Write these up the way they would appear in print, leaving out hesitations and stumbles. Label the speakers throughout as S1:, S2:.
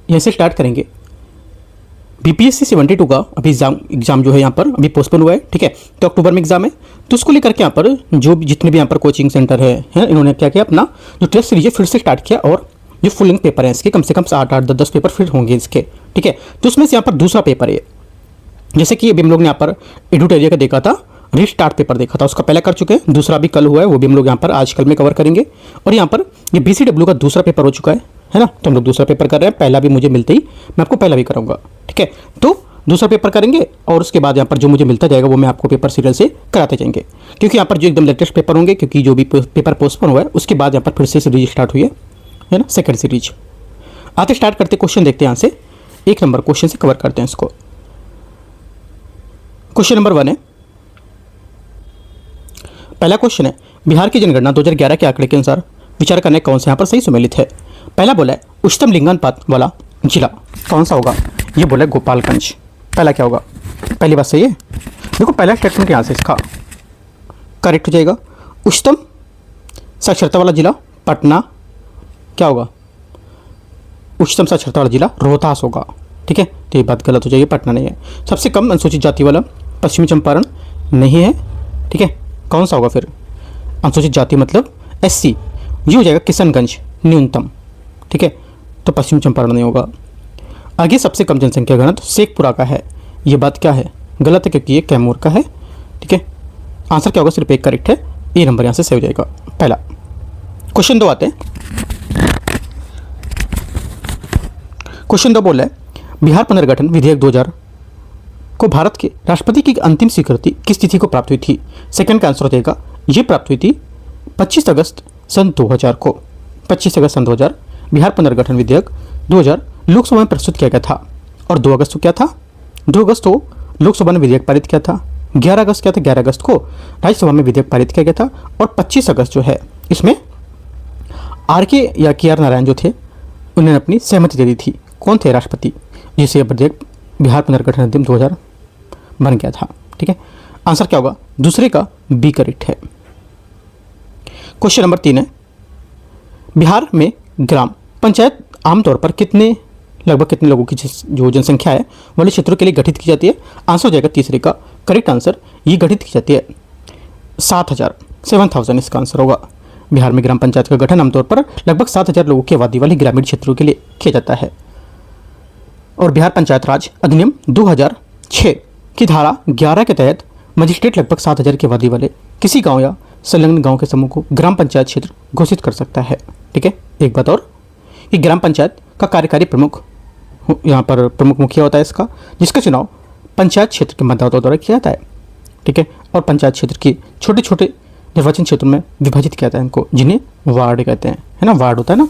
S1: यहाँ से स्टार्ट करेंगे। बीपीएससी 72 का अभी एग्जाम जो है यहाँ पर अभी पोस्टपोन हुआ है, ठीक है। तो अक्टूबर में एग्जाम है, तो उसको लेकर के यहाँ पर जो जितने भी यहाँ पर कोचिंग सेंटर है इन्होंने क्या किया, अपना जो टेस्ट सीरीज है फिर से स्टार्ट किया, और जो फुल लेंथ पेपर है इसके कम से कम 8-8 10-10 पेपर फिर होंगे इसके, ठीक है। तो उसमें से यहाँ पर दूसरा पेपर है, जैसे कि अभी हम लोग ने यहाँ पर एडुटेरिया का देखा था, रीस्टार्ट पेपर देखा था, उसका पहला कर चुके हैं, दूसरा भी कल हुआ है, वो भी हम लोग यहाँ पर आज कल में कवर करेंगे। और यहाँ पर ये बीसीडब्ल्यू का दूसरा पेपर हो चुका है ना, तो हम लोग दूसरा पेपर कर रहे हैं, पहला भी मुझे मिलते ही मैं आपको पहला भी कराऊंगा, ठीक है। तो दूसरा पेपर करेंगे और उसके बाद यहाँ पर जो मुझे मिलता जाएगा वो मैं आपको पेपर सीरियल से कराते जाएंगे, क्योंकि यहाँ पर जो एकदम लेटेस्ट पेपर होंगे, क्योंकि जो भी पेपर पोस्टपोन हुआ है उसके बाद यहाँ पर फिर से सीरीज स्टार्ट हुई है ना, सेकेंड सीरीज। आते स्टार्ट करते क्वेश्चन देखते हैं, यहाँ से 1 नंबर क्वेश्चन से कवर करते हैं इसको। क्वेश्चन नंबर 1 है, पहला क्वेश्चन है, बिहार की जनगणना 2011 के आंकड़े के अनुसार विचार करने कौन सा यहाँ पर सही सुमेलित है। पहला बोला है उच्चतम लिंगानुपात वाला जिला कौन सा होगा, ये बोला है गोपालगंज। पहला क्या होगा, पहली बात सही है। देखो पहला स्टेटमेंट यहाँ से इसका करेक्ट हो जाएगा। उच्चतम साक्षरता वाला जिला पटना, क्या होगा, उच्चतम साक्षरता वाला जिला रोहतास होगा, ठीक है। तो ये बात गलत हो जाएगी, पटना नहीं है। सबसे कम अनुसूचित जाति वाला पश्चिमी चंपारण नहीं है, ठीक है। कौन सा होगा फिर, अनुसूचित जाति मतलब एससी, ये हो जाएगा किशनगंज न्यूनतम, ठीक है। तो पश्चिमी चंपारण नहीं होगा। आगे सबसे कम जनसंख्या घनत्व शेखपुरा का है, ये बात क्या है, गलत है, क्योंकि ये कैमूर का है, ठीक है। आंसर क्या होगा, सिर्फ एक करेक्ट है, ए नंबर यहाँ से सही हो जाएगा पहला। क्वेश्चन 2 आते हैं। क्वेश्चन 2 बोला है बिहार पुनर्गठन विधेयक 2000 को भारत के राष्ट्रपति की अंतिम स्वीकृति किस तिथि को प्राप्त हुई थी। सेकंड का आंसर हो जाएगा, ये प्राप्त हुई थी 25 अगस्त सन 2000 को। 25 अगस्त सन 2000 बिहार पुनर्गठन विधेयक 2000 लोकसभा में प्रस्तुत किया गया था, और 2 अगस्त को क्या था, 2 अगस्त को लोकसभा ने विधेयक पारित किया था। 11 अगस्त क्या था, 11 अगस्त को राज्यसभा में विधेयक पारित किया गया था, और 25 अगस्त जो है इसमें आर.के. या के.आर. नारायण जो थे उन्होंने अपनी सहमति दे दी थी। कौन थे, राष्ट्रपति, जिससे विधेयक बिहार पुनर्गठन अधिनियम 2000 बन गया था, ठीक है। आंसर क्या होगा, दूसरे का बी करेक्ट है। क्वेश्चन नंबर 3 है, बिहार में ग्राम पंचायत आमतौर पर लगभग कितने लोगों की जो जनसंख्या है वाले क्षेत्रों के लिए गठित की जाती है। आंसर हो जाएगा तीसरे का करेक्ट आंसर, ये गठित की जाती है 7,000 इसका आंसर होगा। बिहार में ग्राम पंचायत का गठन आमतौर पर लगभग 7,000 लोगों की आबादी वाले ग्रामीण क्षेत्रों के लिए किया जाता है। और बिहार पंचायत राज अधिनियम 2006 की धारा 11 के तहत मजिस्ट्रेट लगभग 7,000 की आबादी वाले किसी गांव या संलग्न गांव के समूह को ग्राम पंचायत क्षेत्र घोषित कर सकता है, ठीक है। एक बात और, ये ग्राम पंचायत का कार्यकारी प्रमुख यहाँ पर प्रमुख मुखिया होता है इसका, जिसका चुनाव पंचायत क्षेत्र के मतदाताओं द्वारा किया जाता है, ठीक है। और पंचायत क्षेत्र के छोटे छोटे निर्वाचन क्षेत्रों में विभाजित किया जाता है इनको, जिन्हें वार्ड कहते हैं, है ना। वार्ड होता है ना,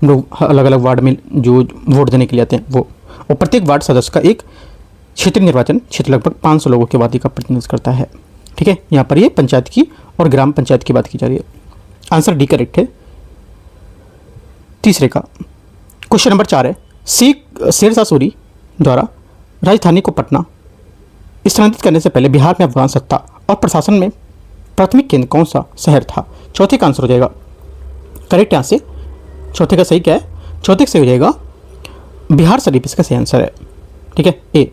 S1: हम लोग अलग अलग वार्ड में जो वोट देने के लिए आते हैं वो, और प्रत्येक वार्ड सदस्य का एक क्षेत्रीय निर्वाचन क्षेत्र लगभग 500 लोगों की आबादी का प्रतिनिधित्व करता है, ठीक है। यहाँ पर ये पंचायत की और ग्राम पंचायत की बात की जा रही है। आंसर डी करेक्ट है तीसरे का। क्वेश्चन नंबर 4 है, शेरशाह सूरी द्वारा राजधानी को पटना स्थानांतरित करने से पहले बिहार में अफगान सत्ता और प्रशासन में प्राथमिक केंद्र कौन सा शहर था। चौथे का आंसर हो जाएगा करेक्ट, यहाँ से चौथे का सही क्या है, चौथे का सही हो जाएगा बिहार शरीफ, इसका सही आंसर है, ठीक है। ए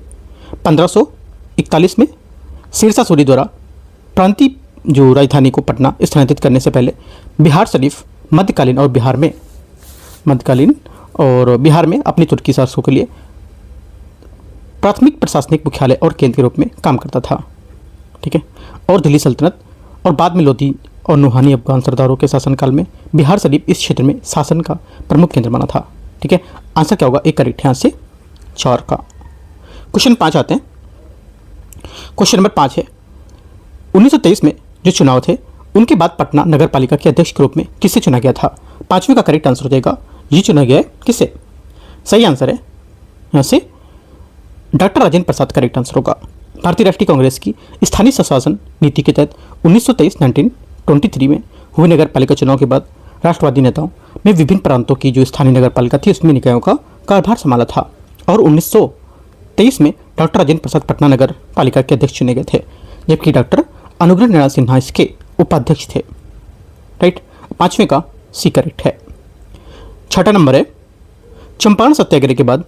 S1: 1541 में शेरशाह सूरी द्वारा प्रांतीय जो राजधानी को पटना स्थानांतरित करने से पहले बिहार शरीफ मध्यकालीन और बिहार में अपनी तुर्की शासकों के लिए प्राथमिक प्रशासनिक मुख्यालय और केंद्र के रूप में काम करता था, ठीक है। और दिल्ली सल्तनत और बाद में लोधी और नुहानी अफगान सरदारों के शासनकाल में बिहार शरीफ इस क्षेत्र में शासन का प्रमुख केंद्र बना था, ठीक है। आंसर क्या होगा, एक करेक्ट है यहाँ से 4 का। क्वेश्चन 5 आते हैं। क्वेश्चन नंबर 5 है, 1923 में जो चुनाव थे उनके बाद पटना नगर पालिका के अध्यक्ष के रूप में किसे चुना गया था। 5वें का करेक्ट आंसर हो जाएगा, ये चुना गया है किसे, सही आंसर है यहाँ से doctor Rajendra Prasad correct answer होगा। भारतीय राष्ट्रीय कांग्रेस की स्थानीय स्वशासन नीति के तहत 1923 में हुए नगर पालिका चुनाव के बाद राष्ट्रवादी नेताओं में विभिन्न प्रांतों की जो स्थानीय नगर पालिका थी उसमें निकायों का कार्यभार संभाला था, और 1923 में डॉक्टर राजेंद्र प्रसाद पटना नगर पालिका के अध्यक्ष चुने गए थे, जबकि डॉक्टर अनुग्रह नारायण सिन्हा इसके उपाध्यक्ष थे, राइट। 5वें का सी करेक्ट है। 6ठा नंबर है, चंपारण सत्याग्रह के बाद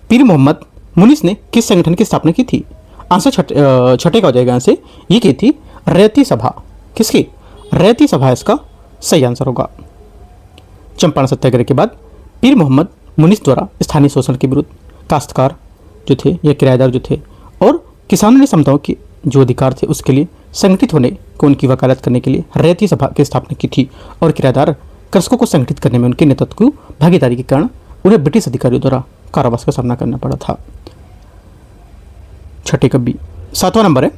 S1: पीर मोहम्मद मुनीस ने किस संगठन की स्थापना की थी? आंसर छठे का हो जाएगा आंसर, ये की थी रैयती सभा। किसकी? रैयती सभा इसका सही आंसर होगा। चंपारण सत्याग्रह के बाद पीर मोहम्मद मुनीस द्वारा स्थानीय शोषण के विरुद्ध काश्तकार जो थे या किराएदार जो थे और किसानों ने समताओं के जो अधिकार थे उसके लिए संगठित होने को उनकी वकालत करने के लिए रैयती सभा की स्थापना की थी और किराएदार कृषकों को संगठित करने में उनके नेतृत्व की भागीदारी के कारण उन्हें ब्रिटिश अधिकारियों द्वारा कारावास का सामना करना पड़ा था। छठे का बी। 7वां नंबर है,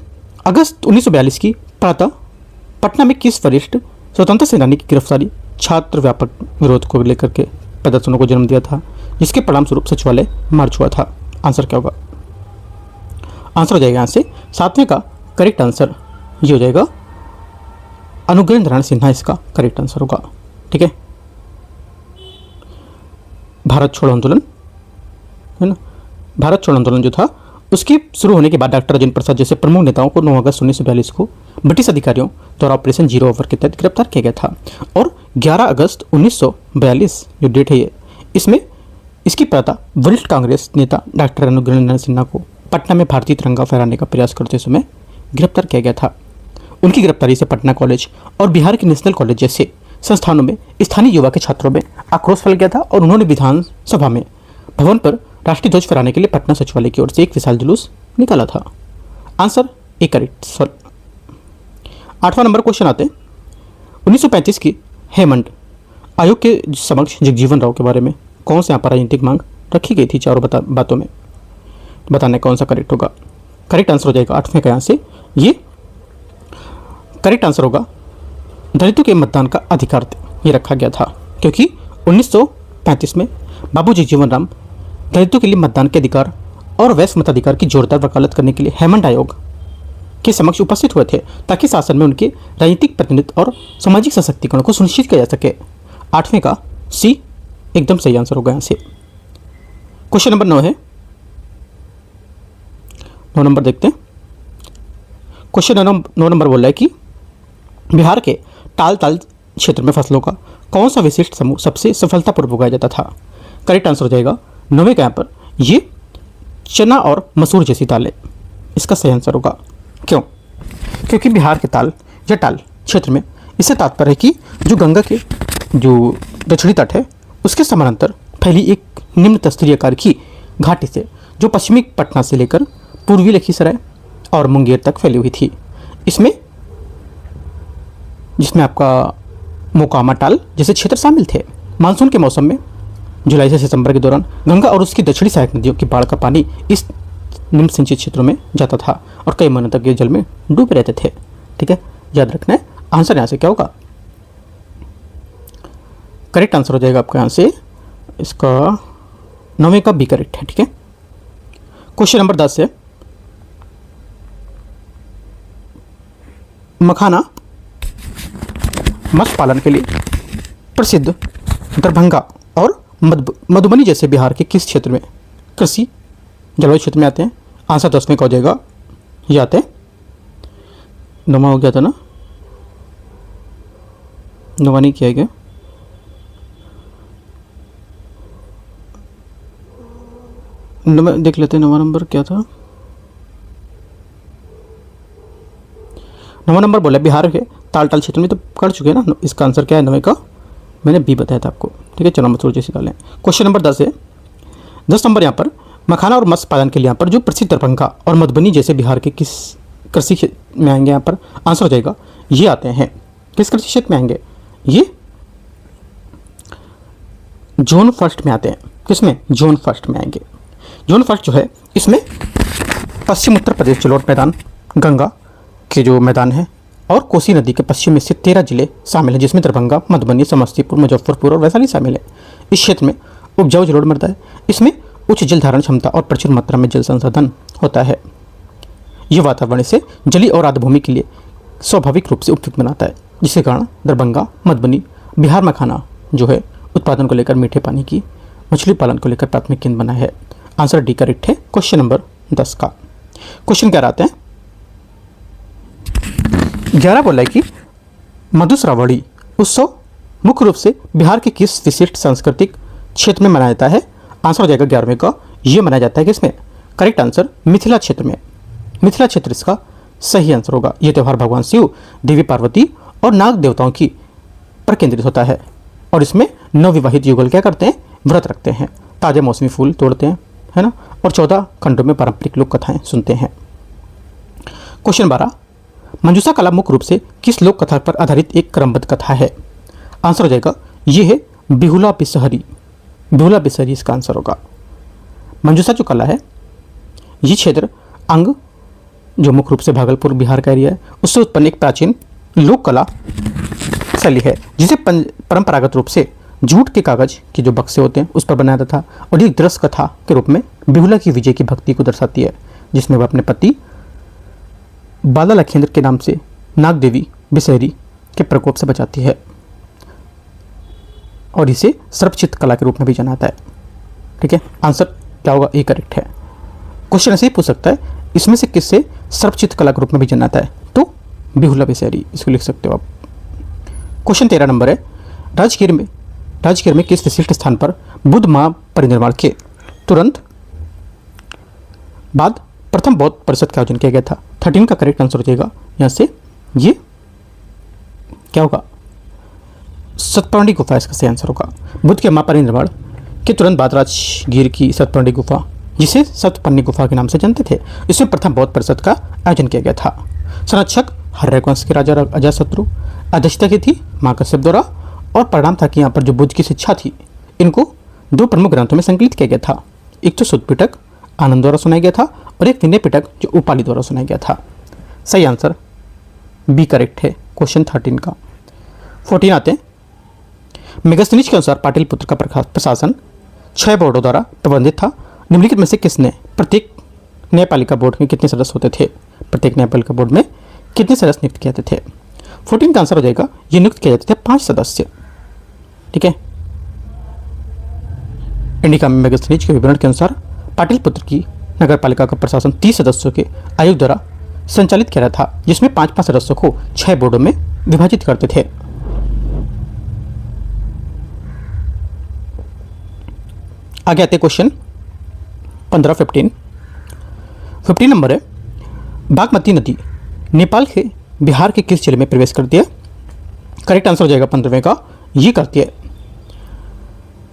S1: अगस्त 1942 की प्रातः पटना में किस वरिष्ठ स्वतंत्र सेनानी की गिरफ्तारी छात्र व्यापक विरोध को लेकर के प्रदर्शनों को जन्म दिया था, जिसके परिणाम स्वरूप सचिवालय मार्च हुआ था? आंसर क्या होगा? आंसर हो जाएगा यहाँ से 7वें का करेक्ट आंसर ये हो जाएगा अनुग्रह नारायण सिन्हा, इसका करेक्ट आंसर होगा। ठीक है, भारत छोड़ो आंदोलन है ना, भारत छोड़ो आंदोलन जो था उसके शुरू होने के बाद डॉक्टर राजेंद्र प्रसाद जैसे प्रमुख नेताओं को 9 अगस्त 1942 को ब्रिटिश अधिकारियों द्वारा ऑपरेशन जीरो ओवर के तहत गिरफ्तार किया गया था और 11 अगस्त 1942 जो डेट है ये, इसमें इसकी प्रातः वरिष्ठ कांग्रेस नेता डॉक्टर अनुग्रह नारायण सिन्हा को पटना में भारतीय तिरंगा फहराने का प्रयास करते समय गिरफ्तार किया गया था। उनकी गिरफ्तारी से पटना कॉलेज और बिहार के नेशनल कॉलेज जैसे संस्थानों में स्थानीय युवा के छात्रों में आक्रोश फैल गया था और उन्होंने विधानसभा में भवन पर राष्ट्रीय ध्वज फहराने के लिए पटना सचिवालय की ओर से एक विशाल जुलूस निकाला था। Answer A correct. 8वां नंबर क्वेश्चन आते हैं 1935 की हेमंत आयोग के समक्ष जगजीवन राव के बारे में कौन से यहाँ पर राजनीतिक मांग रखी गई थी? चारों बातों में बताने कौन सा करेक्ट होगा? करेक्ट आंसर हो जाएगा 8वें का यहाँ से, ये करेक्ट आंसर होगा दलितों के मतदान का अधिकार ये रखा गया था, क्योंकि 1935 में बाबू जगजीवन राम दलितों के लिए मतदान के अधिकार और वैश्य मताधिकार की जोरदार वकालत करने के लिए हेमंत आयोग के समक्ष उपस्थित हुए थे ताकि शासन में उनके राजनीतिक प्रतिनिधित्व और सामाजिक सशक्तिकरण को सुनिश्चित किया जा सके। 8वें का सी एकदम सही आंसर होगा यहाँ से। क्वेश्चन नंबर 9 है, 9 नंबर देखते हैं। क्वेश्चन 9 नंबर बोल रहा है कि बिहार के ताल क्षेत्र में फसलों का कौन सा विशिष्ट समूह सबसे सफलतापूर्वक उगाया जाता था? करेक्ट आंसर हो जाएगा 9वें का यहाँ पर ये चना और मसूर जैसी दालें, इसका सही आंसर होगा। क्यों? क्योंकि बिहार के ताल या टाल क्षेत्र में इससे तात्पर्य है कि जो गंगा के जो दक्षिणी तट है उसके समानांतर फैली एक निम्न स्तरीय आकार की घाटी से जो पश्चिमी पटना से लेकर पूर्वी लखीसराय और मुंगेर तक फैली हुई थी, जिसमें आपका मोकामा टाल जैसे क्षेत्र शामिल थे। मानसून के मौसम में जुलाई से सितंबर के दौरान गंगा और उसकी दक्षिणी सहायक नदियों की बाढ़ का पानी इस निम्न सिंचित क्षेत्रों में जाता था और कई महीनों तक ये जल में डूबे रहते थे। ठीक है, याद रखना है। आंसर यहाँ से क्या होगा? करेक्ट आंसर हो जाएगा आपका यहाँ से इसका 9वें का बी करेक्ट है। ठीक है, क्वेश्चन नंबर 10 है, मखाना मत्स्य पालन के लिए प्रसिद्ध दरभंगा और मधुबनी जैसे बिहार के किस क्षेत्र में कृषि जलवायु क्षेत्र में आते हैं? आंसर 10वें का हो जाएगा, ये आते हैं 9वां हो गया था ना, 9वां नहीं किया गया। देख लेते हैं 9वां नंबर क्या था। 9वां नंबर बोला बिहार के ताल क्षेत्र में, तो कर चुके हैं ना। इसका आंसर क्या है 9वें का? मैंने बी बताया था आपको। ठीक है, चलो मसूर जैसी दालें। क्वेश्चन नंबर 10 है, 10 नंबर यहाँ पर मखाना और मत्स्य पालन के लिए यहाँ पर जो प्रसिद्ध दरभंगा और मधुबनी जैसे बिहार के किस कृषि क्षेत्र में आएंगे? यहाँ पर आंसर हो जाएगा ये आते हैं किस कृषि क्षेत्र में आएंगे? ये जोन फर्स्ट में आते हैं। किसमें? जोन फर्स्ट में आएंगे। जोन फर्स्ट जो है इसमें पश्चिम उत्तर प्रदेश जलोढ़ मैदान, गंगा के जो मैदान है और कोसी नदी के पश्चिम में स्थित 13 जिले शामिल हैं, जिसमें दरभंगा, मधुबनी, समस्तीपुर, मुजफ्फरपुर और वैशाली शामिल है। इस क्षेत्र में उपजाऊ जलोढ़ मृदा है। इसमें उच्च जल धारण क्षमता और प्रचुर मात्रा में जल संसाधन होता है। यह वातावरण से जलीय और आर्द्र के लिए स्वाभाविक रूप से उपयुक्त बनाता है, जिसके कारण दरभंगा, मधुबनी बिहार मखाना जो है उत्पादन को लेकर मीठे पानी की मछली पालन को लेकर प्राथमिक केंद्र बना है। आंसर डी करेक्ट है। क्वेश्चन नंबर 10 का क्वेश्चन क्या रहते हैं? 11 बोला है कि मधुश्रावणी उत्सव मुख्य रूप से बिहार के किस विशिष्ट सांस्कृतिक क्षेत्र में मनाया जाता है? आंसर हो जाएगा 11वें का, ये मनाया जाता है किसमें? करेक्ट आंसर मिथिला क्षेत्र में। मिथिला क्षेत्र इसका सही आंसर होगा। यह त्यौहार भगवान शिव, देवी पार्वती और नाग देवताओं की पर केंद्रित होता है और इसमें नवविवाहित युगल क्या करते हैं? व्रत रखते हैं, ताजे मौसमी फूल तोड़ते हैं, है ना, और 14 खंडों में पारंपरिक लोक कथाएं सुनते हैं। क्वेश्चन 12, मंजूषा कला मुख्य रूप से किस लोक कथा पर आधारित एक क्रमबद्ध कथा है? आंसर हो जाएगा ये है बिहुला बिसहरी। बिहुला बिसहरी इसका आंसर होगा। मंजूषा जो कला है ये क्षेत्र अंग जो मुख्य रूप से भागलपुर बिहार का एरिया है उससे उत्पन्न एक प्राचीन लोक कला शैली है जिसे परंपरागत रूप से जूट के कागज के जो बक्से होते हैं उस पर बनाया जाता था और एक दृश्य कथा के रूप में बिहुला की विजय की भक्ति को दर्शाती है, जिसमें वह अपने पति बाला लखेंद्र के नाम से नाग देवी बिसहरी के प्रकोप से बचाती है और इसे सर्पचित्त कला के रूप में भी जाना जाता है। ठीक है, आंसर क्या होगा? ए करेक्ट है। क्वेश्चन ऐसे ही पूछ सकता है, इसमें से किससे सर्पचित्त कला के रूप में भी जाना जाता है? तो बिहुला बिसहरी, इसको लिख सकते हो आप। क्वेश्चन 13 नंबर है, राजगीर में किस विशिष्ट स्थान पर बुद्ध महापरिनिर्वाण के तुरंत बाद प्रथम बौद्ध परिषद का आयोजन किया गया था? 13 का करेक्ट आंसर हो जाएगा यहाँ से ये क्या होगा? सतपर्णी गुफा इसका सही आंसर होगा। बुद्ध के महापरिनिर्वाण के तुरंत बाद राजगीर की सतपर्णी गुफा, जिसे सतपर्णी गुफा के नाम से जानते थे, इसमें प्रथम बौद्ध परिषद का आयोजन किया गया था। संरक्षक हर्यक वंश के राजा अजातशत्रु, अध्यक्षता की थी मां कश्यप द्वारा और परिणाम था कि यहाँ पर जो बुद्ध की शिक्षा थी इनको 2 प्रमुख ग्रंथों में संकलित किया गया था। एक तो शुद्ध पिटक आनंद द्वारा सुनाया गया था और एक विनय पिटक जो उपाली द्वारा सुनाया गया था। सही आंसर बी करेक्ट है क्वेश्चन 13 का। 14 आते हैं, मेगास्थनीज के अनुसार पाटलिपुत्र का प्रशासन 6 बोर्डों द्वारा प्रबंधित था। निम्नलिखित में से किसने प्रत्येक न्यायपालिका बोर्ड में कितने सदस्य होते थे? प्रत्येक न्यायपालिका बोर्ड में कितने सदस्य नियुक्त किए जाते थे? 14 का आंसर हो जाएगा ये नियुक्त किए जाते थे 5 सदस्य। ठीक है, इंडिका में मेगास्थनीज के विवरण के अनुसार पाटलिपुत्र की नगर पालिका का प्रशासन 30 सदस्यों के आयोग द्वारा संचालित किया था, जिसमें 5-5 सदस्यों को 6 बोर्डों में विभाजित करते थे। आगे आते क्वेश्चन 15 नंबर है, बागमती नदी नेपाल के बिहार के किस जिले में प्रवेश करती है? करेक्ट आंसर हो जाएगा 15वें का, ये करती है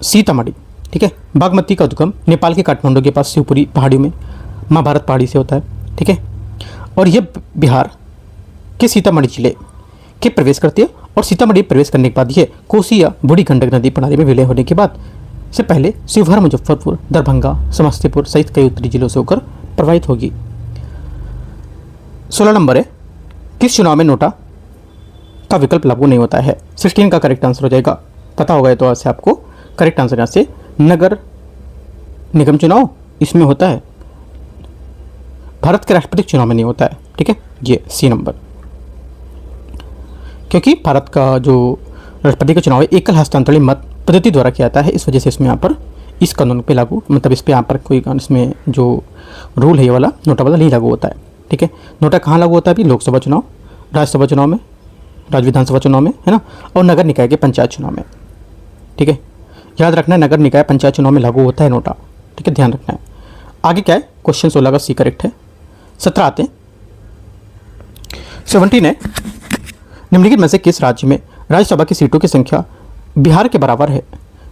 S1: सीतामढ़ी। ठीक है, बागमती का उद्गम नेपाल के काठमांडू के पास शिवपुरी पहाड़ियों में महाभारत पहाड़ी से होता है। ठीक है, और यह बिहार के सीतामढ़ी जिले के प्रवेश करती है और सीतामढ़ी प्रवेश करने के बाद ये कोसी या बूढ़ी गंडक नदी प्रणाली में विलय होने के बाद से पहले शिवहर, मुजफ्फरपुर, दरभंगा, समस्तीपुर सहित कई उत्तरी जिलों से होकर प्रवाहित होगी। 16 नंबर है, किस चुनाव में नोटा का विकल्प लागू नहीं होता है? 16 का करेक्ट आंसर हो जाएगा, पता होगा तो ऐसे आपको। करेक्ट आंसर यहाँ से नगर निगम चुनाव इसमें होता है, भारत के राष्ट्रपति चुनाव में नहीं होता है। ठीक है, ये सी नंबर, क्योंकि भारत का जो राष्ट्रपति का चुनाव है एकल हस्तांतरणीय मत पद्धति द्वारा किया जाता है, इस वजह से इसमें यहाँ पर इस कानून पे लागू मतलब इस पे यहाँ पर कोई इसमें जो रूल है ये वाला नोटा वाला नहीं लागू होता है। ठीक है, नोटा कहाँ लागू होता है? अभी लोकसभा चुनाव, राज्यसभा चुनाव में, राज्य विधानसभा चुनाव में, है ना, और नगर निकाय के पंचायत चुनाव में। ठीक है, याद रखना है नगर निकाय पंचायत चुनाव में लागू होता है नोटा। ठीक है, ध्यान रखना है। आगे क्या है? क्वेश्चन 16 का सी करेक्ट है। 17 आते हैं, 17 है, निम्नलिखित में से किस राज्य में राज्यसभा की सीटों की संख्या बिहार के बराबर है?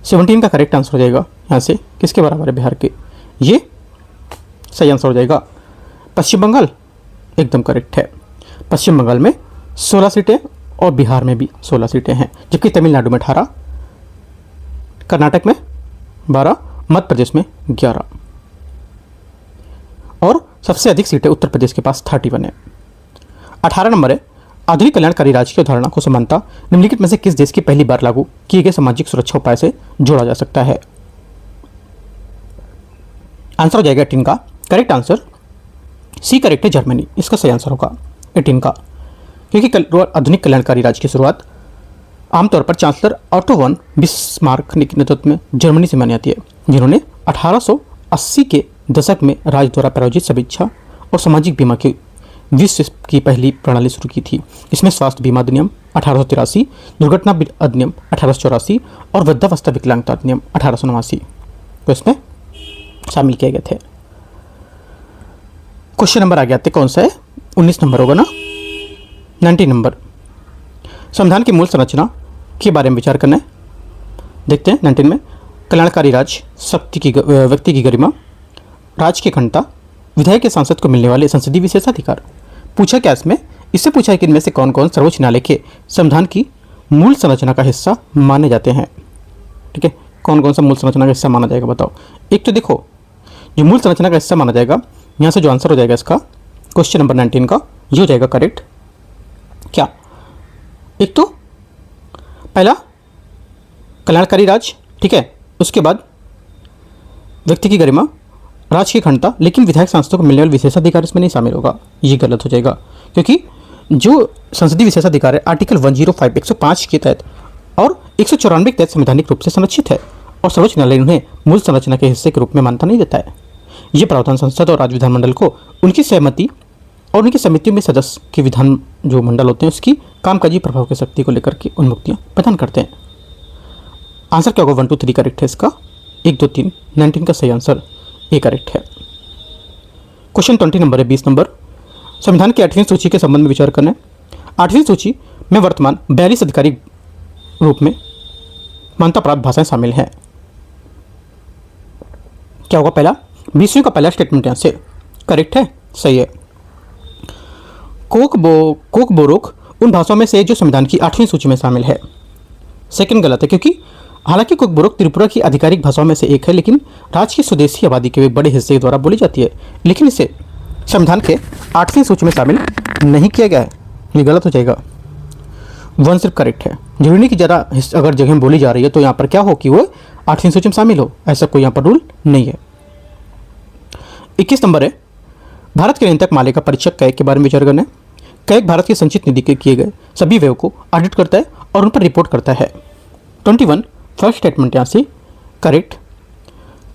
S1: 17 का करेक्ट आंसर हो जाएगा यहाँ से किसके बराबर है? बिहार के। ये सही आंसर हो जाएगा पश्चिम बंगाल, एकदम करेक्ट है। पश्चिम बंगाल में 16 सीटें और बिहार में भी 16 सीटें हैं, जबकि तमिलनाडु में 18, कर्नाटक में 12, मध्य प्रदेश में 11 और सबसे अधिक सीटें उत्तर प्रदेश के पास 31 है। 18 नंबर है, आधुनिक कल्याणकारी राज्य की अवधारणा को समानता निम्नलिखित में से किस देश की पहली बार लागू किए गए सामाजिक सुरक्षा उपाय से जोड़ा जा सकता है? आंसर हो जाएगा 18 का करेक्ट आंसर सी करेक्ट है, जर्मनी इसका सही आंसर होगा 18 का, क्योंकि आधुनिक कल्याणकारी राज्य की शुरुआत आमतौर पर चांसलर ऑटो वन बिस्मार्क के नेतृत्व में जर्मनी से मानी जाती है, जिन्होंने 1880 के दशक में राज्य द्वारा प्रायोजित समीक्षा और सामाजिक बीमा की विश्व की पहली प्रणाली शुरू की थी। इसमें स्वास्थ्य बीमा अधिनियम, 1883, दुर्घटना अधिनियम 1884 और वृद्धावस्था विकलांगता अधिनियम 1889 को इसमें शामिल किए गए थे। क्वेश्चन नंबर आगे आते कौन सा है, 19 नंबर होगा ना, 19 नंबर। संविधान की मूल संरचना के बारे में विचार करना है। देखते हैं 19 में, कल्याणकारी राज्य, शक्ति की व्यक्ति की गरिमा, राज्य की अखंडता, विधायक के सांसद को मिलने वाले संसदीय विशेषाधिकार। पूछा क्या इसमें, इससे पूछा है कि इनमें से कौन कौन सर्वोच्च न्यायालय के संविधान की मूल संरचना का हिस्सा माने जाते हैं। ठीक है, कौन कौन सा मूल संरचना का हिस्सा माना जाएगा बताओ। एक तो देखो, जो मूल संरचना का हिस्सा माना जाएगा, यहाँ से जो आंसर हो जाएगा इसका क्वेश्चन नंबर 19 का, ये हो जाएगा करेक्ट। क्या, एक तो पहला कल्याणकारी राज्य, ठीक है, उसके बाद व्यक्ति की गरिमा, राज्य की अखंडता, लेकिन विधायक सांसदों को मिलने वाले विशेषाधिकार इसमें नहीं शामिल होगा, ये गलत हो जाएगा, क्योंकि जो संसदीय विशेषाधिकार है आर्टिकल 105 105 के तहत और 194 के तहत संवैधानिक रूप से संरक्षित है और सर्वोच्च न्यायालय उन्हें मूल संरचना के हिस्से के रूप में मान्यता नहीं देता है। ये प्रावधान संसद और राज्य विधानमंडल को उनकी सहमति और उनकी समितियों में सदस्य के विधान जो मंडल होते हैं उसकी कामकाजी प्रभाव की शक्ति को लेकर के उन्मुक्तियाँ प्रदान करते हैं। आंसर क्या होगा, 1 2 3 करेक्ट है इसका, 1 2 3 19 का सही आंसर ए करेक्ट है। क्वेश्चन 20 नंबर है, 20 नंबर। संविधान की 8वीं सूची के संबंध में विचार करना है। 8वीं सूची में वर्तमान 42 आधिकारिक रूप में मान्यता प्राप्त भाषाएं शामिल हैं। क्या होगा पहला, 20वीं का पहला स्टेटमेंट यहाँ से करेक्ट है, सही है। कोक बोरोक उन भाषाओं में से जो संविधान की 8वीं सूची में शामिल है। सेकंड गलत है, क्योंकि हालांकि कोक बोरोक त्रिपुरा की आधिकारिक भाषाओं में से एक है, लेकिन राज्य की स्वदेशी आबादी के एक बड़े हिस्से द्वारा बोली जाती है, लेकिन इसे संविधान के 8वीं सूची में शामिल नहीं किया गया है, ये गलत हो जाएगा। 1 सिर्फ करेक्ट है। जरूरी नहीं कि ज़रा अगर जगह में बोली जा रही है तो यहाँ पर क्या हो कि वो 8वीं सूची में शामिल हो, ऐसा कोई यहाँ पर रूल नहीं है। 21 नंबर है, भारत के नियंत्रक मालिका परीक्षक कैग के बारे में विचार करना है। कैग भारत की संचित निधि के किए गए सभी व्ययों को ऑडिट करता है और उन पर रिपोर्ट करता है। 21 फर्स्ट स्टेटमेंट यहाँ से करेक्ट।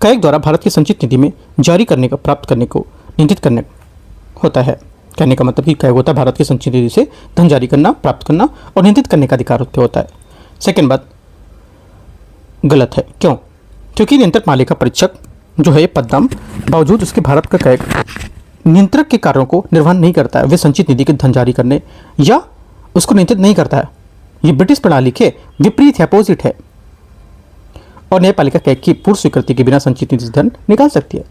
S1: कैग द्वारा भारत की संचित निधि में जारी करने का, प्राप्त करने को नियंत्रित करने होता है। कहने का मतलब कि कैग होता है भारत की संचित निधि से धन जारी करना, प्राप्त करना और नियंत्रित करने का अधिकार होता है। सेकेंड बात गलत है, क्यों? क्योंकि नियंत्रक मालिका परीक्षक जो है पद नाम बावजूद उसके भारत का कैग नियंत्रक के कार्यों को निर्वहन नहीं करता है, वे संचित निधि के धन जारी करने या उसको नियंत्रित नहीं करता है। ये ब्रिटिश प्रणाली के विपरीत है, अपोजिट है। और न्यायपालिका कैग की पूर्व स्वीकृति के बिना संचित निधि से धन निकाल सकती है।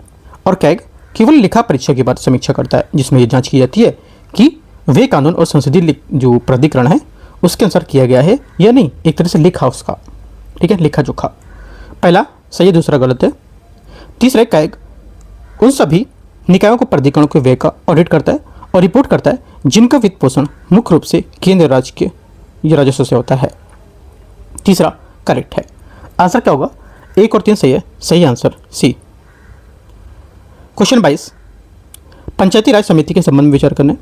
S1: और कैग केवल लिखा परीक्षा के बाद समीक्षा करता है, जिसमें यह जांच की जाती है कि वे कानून और संसदीय जो प्राधिकरण है उसके अनुसार किया गया है या नहीं, एक तरह से लिखा उसका, ठीक है, लिखा जोखा। पहला सही है, दूसरा गलत है। तीसरा, कैग उन सभी निकायों को प्राधिकरणों के व्यय का ऑडिट करता है और रिपोर्ट करता है जिनका वित्त पोषण मुख्य रूप से केंद्र राज्य के राजस्व से होता है। तीसरा करेक्ट है। आंसर क्या होगा, 1 और 3 सही है, सही आंसर सी। क्वेश्चन 22, पंचायती राज समिति के संबंध में विचार करना।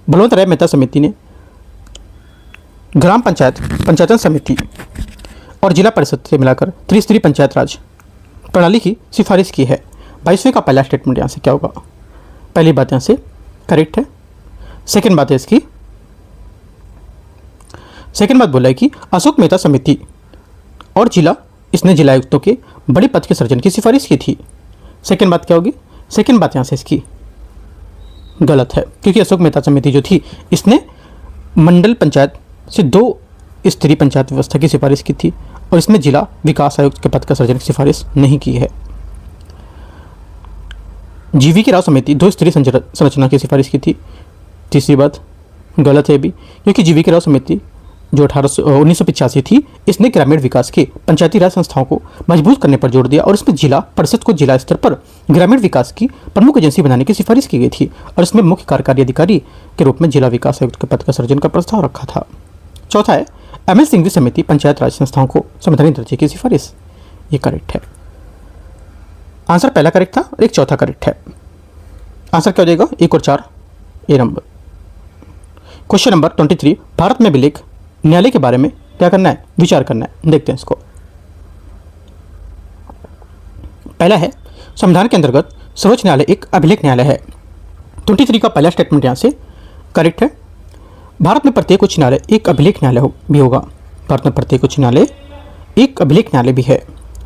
S1: बलवंत राय मेहता समिति ने ग्राम पंचायत, पंचायत समिति और जिला परिषद से मिलाकर त्रिस्तरीय पंचायत राज प्रणाली की सिफारिश की है। 22वें का पहला स्टेटमेंट यहाँ से क्या होगा, पहली बात यहाँ से करेक्ट है। सेकंड बात है इसकी, सेकंड बात बोला है कि अशोक मेहता समिति और इसने जिला आयुक्तों के बड़े पद के सृजन की सिफारिश की थी। सेकंड बात क्या होगी, सेकंड बात यहाँ से इसकी गलत है, क्योंकि अशोक मेहता समिति जो थी इसने मंडल पंचायत से 2 स्तरीय पंचायत व्यवस्था की सिफारिश की थी और इसमें जिला विकास आयुक्त के पद का सृजन की सिफारिश नहीं की है। जीवी की राव समिति 2 स्तरीय संरचना की सिफारिश की थी। तीसरी बात गलत है भी, क्योंकि जीवी की राव समिति जो 1985 थी इसने ग्रामीण विकास के पंचायती राज संस्थाओं को मजबूत करने पर जोर दिया और इसमें जिला परिषद को जिला स्तर पर ग्रामीण विकास की प्रमुख एजेंसी बनाने की सिफारिश की गई थी और इसमें मुख्य कार्यकारी अधिकारी के रूप में जिला विकास आयुक्त के पद का सृजन का प्रस्ताव रखा था। चौथा है, एमएल सिंघवी समिति पंचायत राज संस्थाओं को संवैधानिक दर्जे की सिफारिश, ये करेक्ट है। आंसर पहला करेक्ट था और एक चौथा करेक्ट है। आंसर क्या हो जाएगा, 1 और 4 ए नंबर। क्वेश्चन नंबर 23, भारत में अभिलेख न्यायालय के बारे में क्या करना है, विचार करना है। देखते हैं इसको। पहला है, संविधान के अंतर्गत सर्वोच्च न्यायालय एक अभिलेख न्यायालय है। 23 का पहला स्टेटमेंट यहाँ से करेक्ट है। भारत में प्रत्येक उच्च न्यायालय एक अभिलेख न्यायालय भी होगा। भारत में प्रत्येक उच्च न्यायालय एक अभिलेख न्यायालय भी है।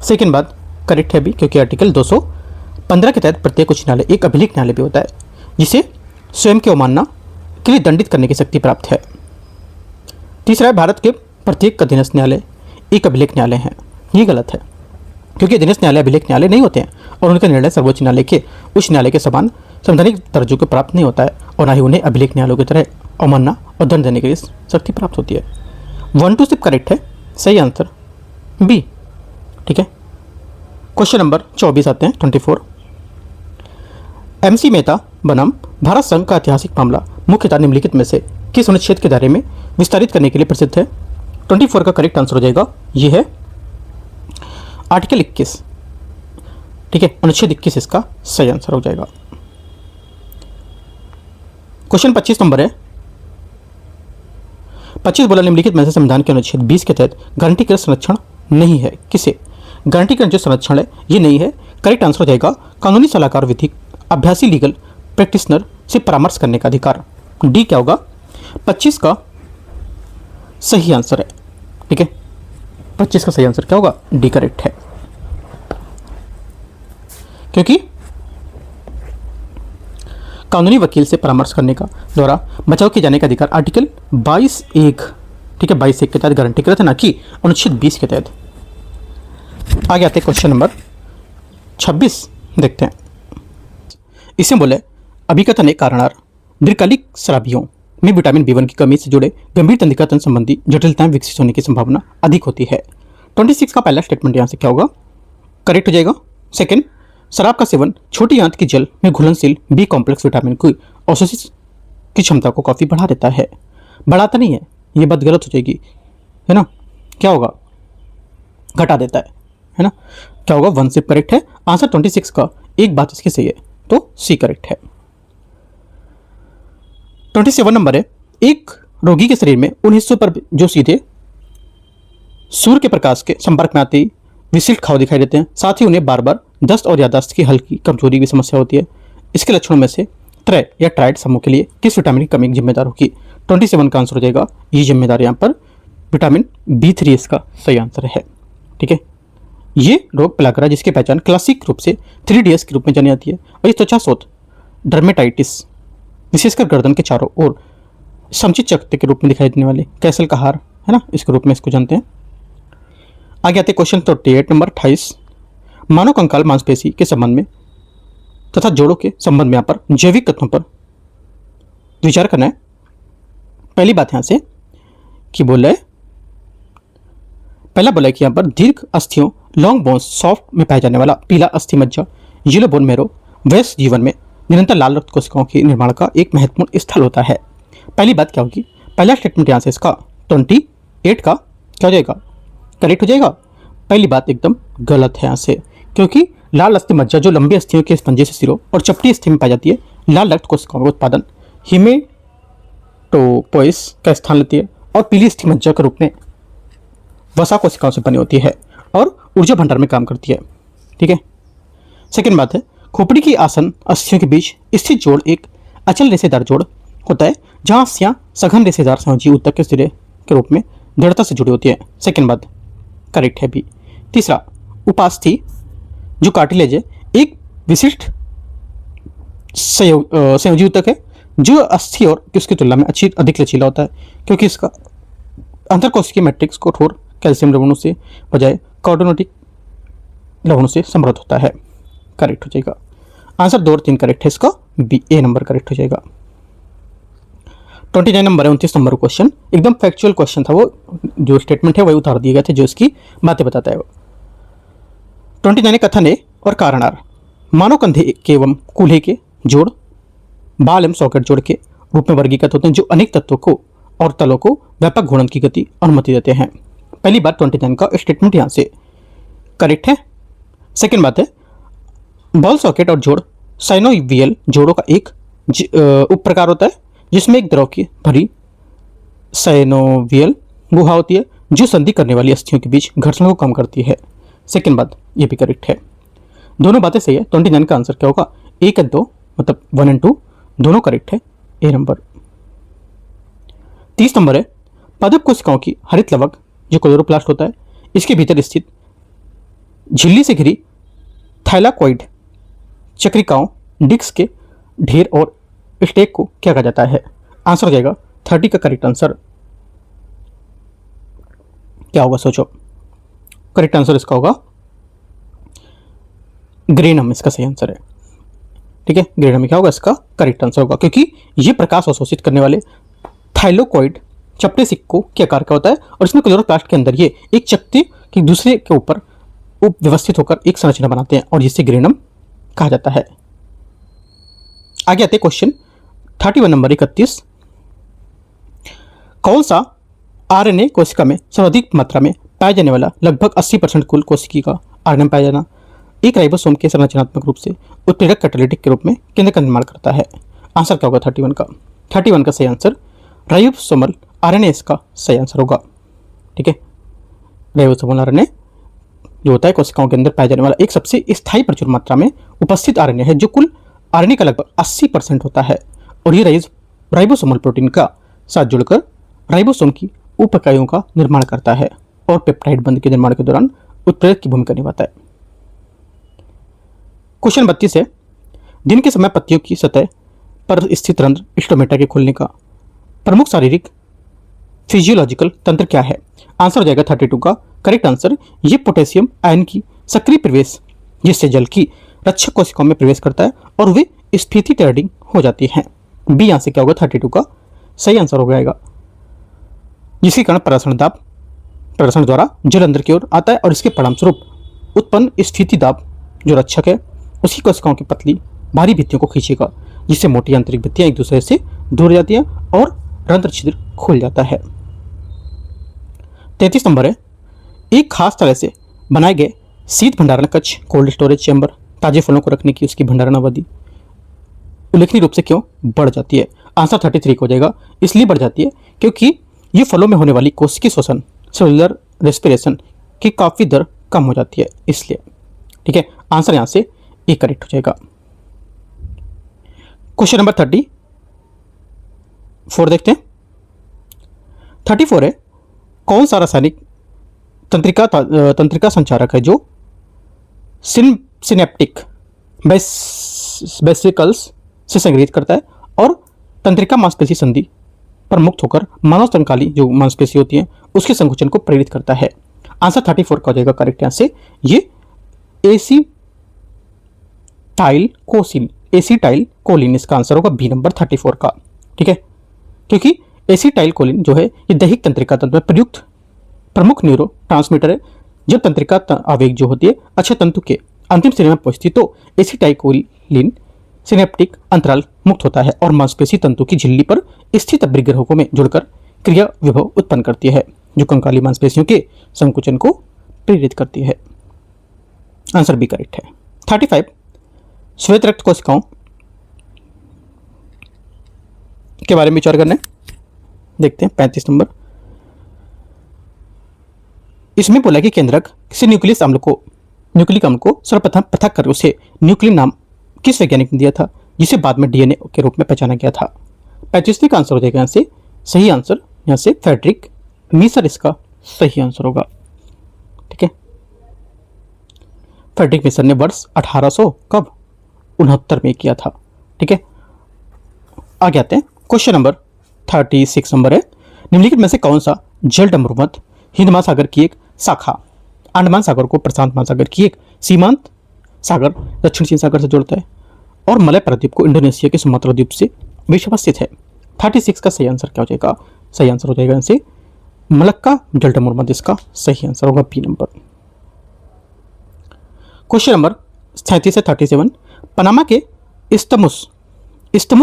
S1: सेकेंड बात करेक्ट है भी, क्योंकि आर्टिकल 215 के तहत प्रत्येक उच्च न्यायालय एक अभिलेख न्यायालय भी होता है, जिसे स्वयं की अवमानना के लिए दंडित करने की शक्ति प्राप्त है। तीसरा है भारत के प्रत्येक अधीनस्थ न्यायालय एक अभिलेख न्यायालय है। ये गलत है, क्योंकि अधीनस्थ न्यायालय अभिलेख न्यायालय नहीं होते हैं और उनका निर्णय सर्वोच्च न्यायालय के उच्च न्यायालय के समान संवैधानिक दर्जों को प्राप्त नहीं होता है और न ही उन्हें अभिलेख न्यायालयों की तरह अवमानना और दंड देने के लिए शक्ति प्राप्त होती है। 1 2 सिर्फ करेक्ट है, सही आंसर बी। ठीक है, क्वेश्चन नंबर 24 आते हैं 24। MC मेहता बनाम भारत संघ का ऐतिहासिक मामला मुख्यतः निम्नलिखित में से किस अनुच्छेद के दायरे में विस्तारित करने के लिए प्रसिद्ध है? 24 का करेक्ट आंसर हो जाएगा, ये है आर्टिकल 21। ठीक है, अनुच्छेद 21 इसका सही आंसर हो जाएगा। क्वेश्चन 25 नंबर है। 25 बोला निम्नलिखित में से संविधान के अनुच्छेद 20 के तहत गारंटीकृत संरक्षण नहीं है। किसे? गारंटीकृत जो संरक्षण है ये नहीं है। करेक्ट आंसर हो जाएगा कानूनी सलाहकार, विधिक अभ्यासी, लीगल प्रैक्टिशनर से परामर्श करने का अधिकार। डी क्या होगा? 25 का सही आंसर है। ठीक है, 25 का सही आंसर क्या होगा? डी करेक्ट है, क्योंकि कानूनी वकील से परामर्श करने का द्वारा बचाव किए जाने का अधिकार आर्टिकल 22(1), ठीक है, 22(1) के तहत गारंटीकृत है, ना कि अनुच्छेद 20 के तहत। आगे आते हैं क्वेश्चन नंबर 26 देखते हैं। इसमें बोले अभिकथन एक कारणार दीर्घकालिक शराबियों में विटामिन B1 की कमी से जुड़े गंभीर तंत्रिका संबंधी जटिलताएं विकसित होने की संभावना अधिक होती है। 26 का पहला स्टेटमेंट यहाँ से क्या होगा? करेक्ट हो जाएगा। सेकंड, शराब का सेवन छोटी आंत की जल में घुलनशील B कॉम्प्लेक्स विटामिन की अवशोषित की क्षमता को काफ़ी बढ़ा देता है। बढ़ाता नहीं है, ये बात गलत हो जाएगी, है ना। क्या होगा? घटा देता है ना। क्या होगा? 1 सिर्फ करेक्ट है। आंसर 26 का एक बात इसकी सही है, तो सी करेक्ट है। 27 नंबर है। एक रोगी के शरीर में उन हिस्सों पर जो सीधे सूर्य के प्रकाश के संपर्क में आते ही विशिष्ट घाव दिखाई देते हैं, साथ ही उन्हें बार बार दस्त और याददाश्त की हल्की कमजोरी की समस्या होती है। इसके लक्षणों में से त्रय या ट्राइड समूह के लिए किस विटामिन की कमी जिम्मेदार होगी? 27 का आंसर हो जाएगा, ये जिम्मेदार यहाँ पर विटामिन B3 इसका सही आंसर है। ठीक है, ये रोग पेलाग्रा जिसकी पहचान क्लासिक रूप से 3DS के रूप में जानी जाती है, और ये त्वचा शोथ डर्मेटाइटिस विशेषकर गर्दन के चारों ओर संचित चकत्ते के रूप में दिखाई देने वाले कैसल का हार, है ना, इसके रूप में इसको जानते हैं। आगे आते क्वेश्चन 38 नंबर 28। मानव कंकाल मांसपेशी के संबंध में तथा जोड़ों के संबंध में यहाँ पर जैविक तत्वों पर विचार करना है। पहली बात यहाँ से कि पहला बोला है कि यहाँ पर दीर्घ अस्थियों लॉन्ग बोन्स सॉफ्ट में पाया जाने वाला पीला अस्थि मज्जा येलो बोन मैरो वयस्क जीवन में निरंतर लाल रक्त कोशिकाओं के निर्माण का एक महत्वपूर्ण स्थल होता है। पहली बात क्या होगी? पहला स्टेटमेंट यहाँ से इसका 28 का क्या हो जाएगा? करेक्ट हो जाएगा। पहली बात एकदम गलत है यहाँ से, क्योंकि लाल अस्थि मज्जा जो लंबी अस्थियों के स्पंजे से सिरों और चपटी अस्थि में पाई जाती है, लाल रक्त कोशिकाओं का उत्पादन हिमेटोपोइस का स्थान लेती है और पीली अस्थि मज्जा के रूप में वसा कोशिकाओं से बनी होती है और ऊर्जा भंडार में काम करती है। ठीक है। सेकेंड बात है, खोपड़ी की आसन अस्थियों के बीच स्थित जोड़ एक अचल रेशेदार जोड़ होता है, जहाँ अस्थियाँ सघन रेशेदार संयोजी ऊतक के सिरे के रूप में दृढ़ता से जुड़ी होती है। सेकेंड बात करेक्ट है भी। तीसरा, उपास्थि जो कार्टिलेज है एक विशिष्ट संयोजी ऊतक है जो अस्थि और उसकी तुलना में अधिक लचीला होता है, क्योंकि इसका अंतरकोशिकीय मैट्रिक्स कठोर कैल्शियम लवणों से बजाय कार्बोनेटिक लवणों से समृद्ध होता है। करेक्ट हो जाएगा। आंसर 2 और 3 करेक्ट है, इसका बी ए नंबर करेक्ट हो जाएगा। 29 नंबर है 29 नंबर क्वेश्चन एकदम फैक्चुअल क्वेश्चन था, वो जो स्टेटमेंट है वही उतार दिए गए थे जो इसकी बातें बताता है। 29 कथन ए और कारणार मानव कंधे के एवं कूल्हे के जोड़ बाल एवं सॉकेट जोड़ के रूप में वर्गीकृत होते हैं, जो अनेक तत्वों को और तलों को व्यापक घूर्णन की गति अनुमति देते हैं। पहली बात 29 का स्टेटमेंट यहाँ से करेक्ट है। सेकेंड बात है, बॉल सॉकेट और जोड़ साइनोवियल जोड़ों का एक उप प्रकार होता है, जिसमें एक द्रव की भरी साइनोवियल गुहा होती है जो संधि करने वाली अस्थियों के बीच घर्षण को कम करती है। सेकेंड बात ये भी करेक्ट है, दोनों बातें सही है। 29 का आंसर क्या होगा? 1 और 2 मतलब 1 और 2 दोनों करेक्ट है, ए नंबर। 30 नंबर है, पादप कोशिकाओं की हरित लवक जो क्लोरोप्लास्ट होता है, इसके भीतर स्थित झिल्ली से घिरी थाइलाकोइड चक्रिकाओं डिस्क के ढेर और स्टेक को क्या कहा जाता है? आंसर हो जाएगा 30 का करेक्ट आंसर क्या होगा? सोचो, करेक्ट आंसर इसका होगा ग्रेनम, इसका सही आंसर है। ठीक है, ग्रेनम में क्या होगा? इसका करेक्ट आंसर होगा, क्योंकि ये प्रकाश अवशोषित करने वाले थाइलोकोइड चपटे सिक्क को क्या आकार का होता है और इसमें क्लोरोप्लास्ट के अंदर ये एक चकते के दूसरे के ऊपर व्यवस्थित होकर एक संरचना बनाते हैं और जिसे ग्रेनम कहा जाता है। आगे आते क्वेश्चन 31 नंबर 31। कौन सा आरएनए कोशिका में सर्वाधिक मात्रा में पाया जाने वाला लगभग 80% कुल कोशिकी का आरएनए पाया जाना एक राइबोसोम के संरचनात्मक रूप से उत्प्रेरक कैटालिटिक के रूप में केंद्र का निर्माण करता है? आंसर क्या होगा 31 का? 31 का सही आंसर राइबोसोमल आरएनए इसका सही आंसर होगा। ठीक है, राइबोसोमल आरएनए जो होता है कोशिकाओं के अंदर पाया जाने वाला एक सबसे स्थायी प्रचुर मात्रा में उपस्थित आरएनए है, जो कुल आरएनए का लगभग 80% होता है और ये राइबोसोमल प्रोटीन का साथ जुड़कर राइबोसोम की उप इकाइयों का निर्माण करता है और पेप्टाइड बंध के निर्माण के दौरान उत्प्रेरक की भूमिका निभाता है। क्वेश्चन 32 है, दिन के समय पत्तियों की सतह पर स्थित रंध्र स्टोमेटा के खुलने का प्रमुख शारीरिक फिजियोलॉजिकल तंत्र क्या है? आंसर हो जाएगा 32 का करेक्ट आंसर ये पोटेशियम आयन की सक्रिय प्रवेश, जिससे जल की रक्षक कोशिकाओं में प्रवेश करता है और वे स्फीति ट्रेडिंग हो जाती हैं। बी यहां से क्या होगा? 32 का सही आंसर हो जाएगा, जिसके कारण प्रदर्शन द्वारा जल अंदर की ओर आता है और इसके परिणामस्वरूप उत्पन्न स्फीति दाब जो रक्षक है उसी कोशिकाओं की पतली भारी भित्तियों को खींचेगा, जिससे मोटी आंतरिक भित्तियां एक दूसरे से दूर जाती हैं और रंध्र छिद्र खुल जाता है। 33 नंबर है, एक खास तरह से बनाए गए शीत भंडारण कक्ष कोल्ड स्टोरेज चैम्बर ताजे फलों को रखने की उसकी भंडारण अवधि उल्लेखनीय रूप से क्यों बढ़ जाती है? आंसर 33 हो जाएगा, इसलिए बढ़ जाती है क्योंकि ये फलों में होने वाली कोशिकीय श्वसन सेलुलर रेस्पिरेशन की काफ़ी दर कम हो जाती है, इसलिए। ठीक है, आंसर यहां से ए करेक्ट हो जाएगा। क्वेश्चन नंबर 34 देखते हैं। 34 है, कौन सा रासायनिक तंत्रिका संचारक है जो सिनेप्टिक वेसिकल्स से संग्रहित करता है और तंत्रिका मांसपेशी संधि पर मुक्त होकर मानव स्तनकाली जो मांसपेशी होती है उसके संकुचन को प्रेरित करता है? आंसर 34 का हो जाएगा करेक्ट यहां से ये एसिटाइल कोलिन इसका आंसर होगा बी नंबर 34 का। ठीक है, क्योंकि एसिटाइल कोलिन जो है ये दैहिक तंत्रिका तंत्र में प्रयुक्त प्रमुख न्यूरो ट्रांसमीटर है। जब तंत्रिका आवेग जो होती है अक्षय तंतु के अंतिम श्रेणी में पहुंचती तो एसिटाइल कोलिन सिनेप्टिक अंतराल मुक्त होता है और मांसपेशी तंतु की झिल्ली पर स्थित अभिग्रहों में जुड़कर क्रिया विभव उत्पन्न करती है, जो कंकाली मांसपेशियों के संकुचन को प्रेरित करती है। आंसर बी करेक्ट है। 35 श्वेत रक्त कोशिकाओं के बारे में विचार करने देखते हैं। 35 नंबर, इसमें बोला कि केंद्रक किसी न्यूक्लिक अम्ल को सर्वप्रथम पृथक कर उसे न्यूक्लिन नाम किस वैज्ञानिक ने दिया था, जिसे बाद में डीएनए के रूप में पहचाना गया था? 35 का आंसर हो जाएगा यहाँ से सही आंसर, यहाँ से फ्रेडरिक मीसर इसका सही आंसर होगा। ठीक है, फ्रेडरिक मीसर ने वर्ष 1869 में किया था। ठीक है, आगे आते हैं। क्वेश्चन नंबर 36 नंबर है, निम्नलिखित में से कौन सा जल डमरूमध्य हिंद महासागर की एक शाखा अंडमान सागर को प्रशांत महासागर की एक सीमांत सागर दक्षिण चीन सागर से जोड़ता है और मलय प्रायद्वीप को इंडोनेशिया के सुमात्रा द्वीप से विषम स्थित है? 36 का सही आंसर क्या हो जाएगा? सही आंसर हो जाएगा इनसे मलक्का जल डमरूमध्य इसका सही आंसर होगा बी नंबर। क्वेश्चन नंबर 37 से 37, पनामा के इस्तमुस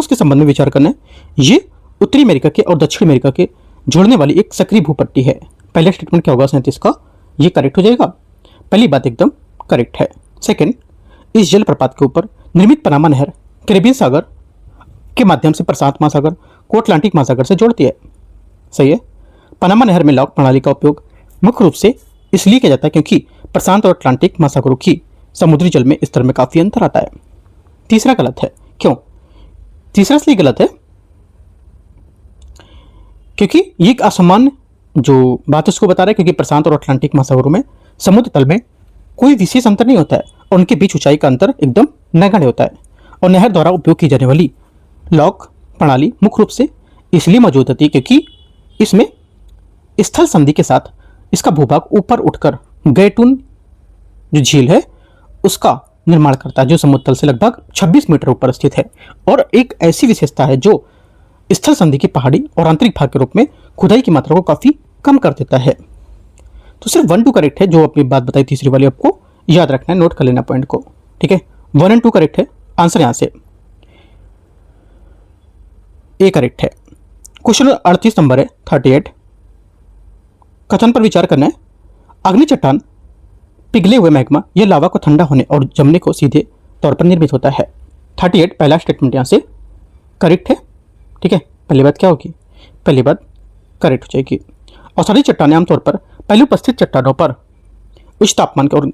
S1: के संबंध में विचार करना है। ये उत्तरी अमेरिका के और दक्षिण अमेरिका के जोड़ने वाली एक सक्रिय भूपट्टी है। पहला स्टेटमेंट क्या होगा 37 का? ये करेक्ट हो जाएगा, पहली बात एकदम करेक्ट है। सेकंड, इस जलप्रपात के ऊपर निर्मित पनामा नहर कैरेबियन सागर के माध्यम से प्रशांत महासागर को अटलांटिक महासागर से जोड़ती है। सही है, पनामा नहर में लॉक प्रणाली का उपयोग मुख्य रूप से इसलिए किया जाता है क्योंकि प्रशांत और अटलांटिक महासागरों की समुद्री जल में स्तर में काफी अंतर आता है। तीसरा गलत है, क्यों? तीसरा इसलिए गलत है क्योंकि ये एक असामान्य जो बात उसको बता रहा है, क्योंकि प्रशांत और अटलांटिक महासागरों में समुद्र तल में कोई विशेष अंतर नहीं होता है और उनके बीच ऊंचाई का अंतर एकदम नगण्य होता है। और नहर द्वारा उपयोग की जाने वाली लॉक प्रणाली मुख्य रूप से इसलिए मौजूद होती है क्योंकि इसमें स्थल संधि के साथ इसका भूभाग ऊपर उठकर गैटून जो झील है उसका निर्माण करता है, जो समुद्र तल से लगभग 26 मीटर ऊपर स्थित है और एक ऐसी विशेषता है जो स्थल संधि की पहाड़ी और आंतरिक भाग के रूप में खुदाई की मात्रा को काफी कम कर देता है। तो सिर्फ 1 2 करेक्ट है, जो अपनी बात बताई तीसरी वाली आपको याद रखना है, नोट कर लेना पॉइंट को, ठीक है। 1 और 2 करेक्ट है, आंसर यहां से ए करेक्ट है। क्वेश्चन 38 नंबर है 38, कथन पर विचार करना है। अग्नि चट्टान पिघले हुए मैग्मा यह लावा को ठंडा होने और जमने को सीधे तौर पर निर्मित होता है। 38 पहला स्टेटमेंट यहां से करेक्ट है, ठीक है। पहली बात क्या होगी, पहली बात करेक्ट हो जाएगी। और सारी चट्टानें आमतौर पर पहले उपस्थित चट्टानों पर उच्च तापमान और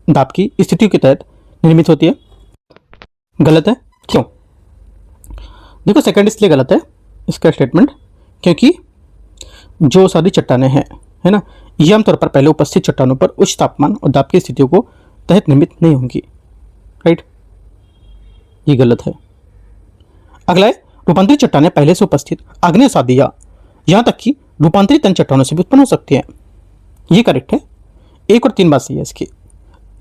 S1: दाब की स्थितियों के तहत निर्मित होती है। गलत है, क्यों? देखो सेकंड इसलिए गलत है इसका स्टेटमेंट, क्योंकि जो सारी चट्टानें हैं, है ना, ये आमतौर पर पहले उपस्थित चट्टानों पर उच्च तापमान और दाब की स्थितियों को तहत निर्मित नहीं होंगी, राइट, ये गलत है। अगला है रूपांतरित चट्टानें पहले से उपस्थित आग्नेय सादी या यहां तक कि रूपांतरित तन चट्टानों से भी उत्पन्न हो सकती हैं, ये करेक्ट है। 1 और 3 बात सही है इसकी,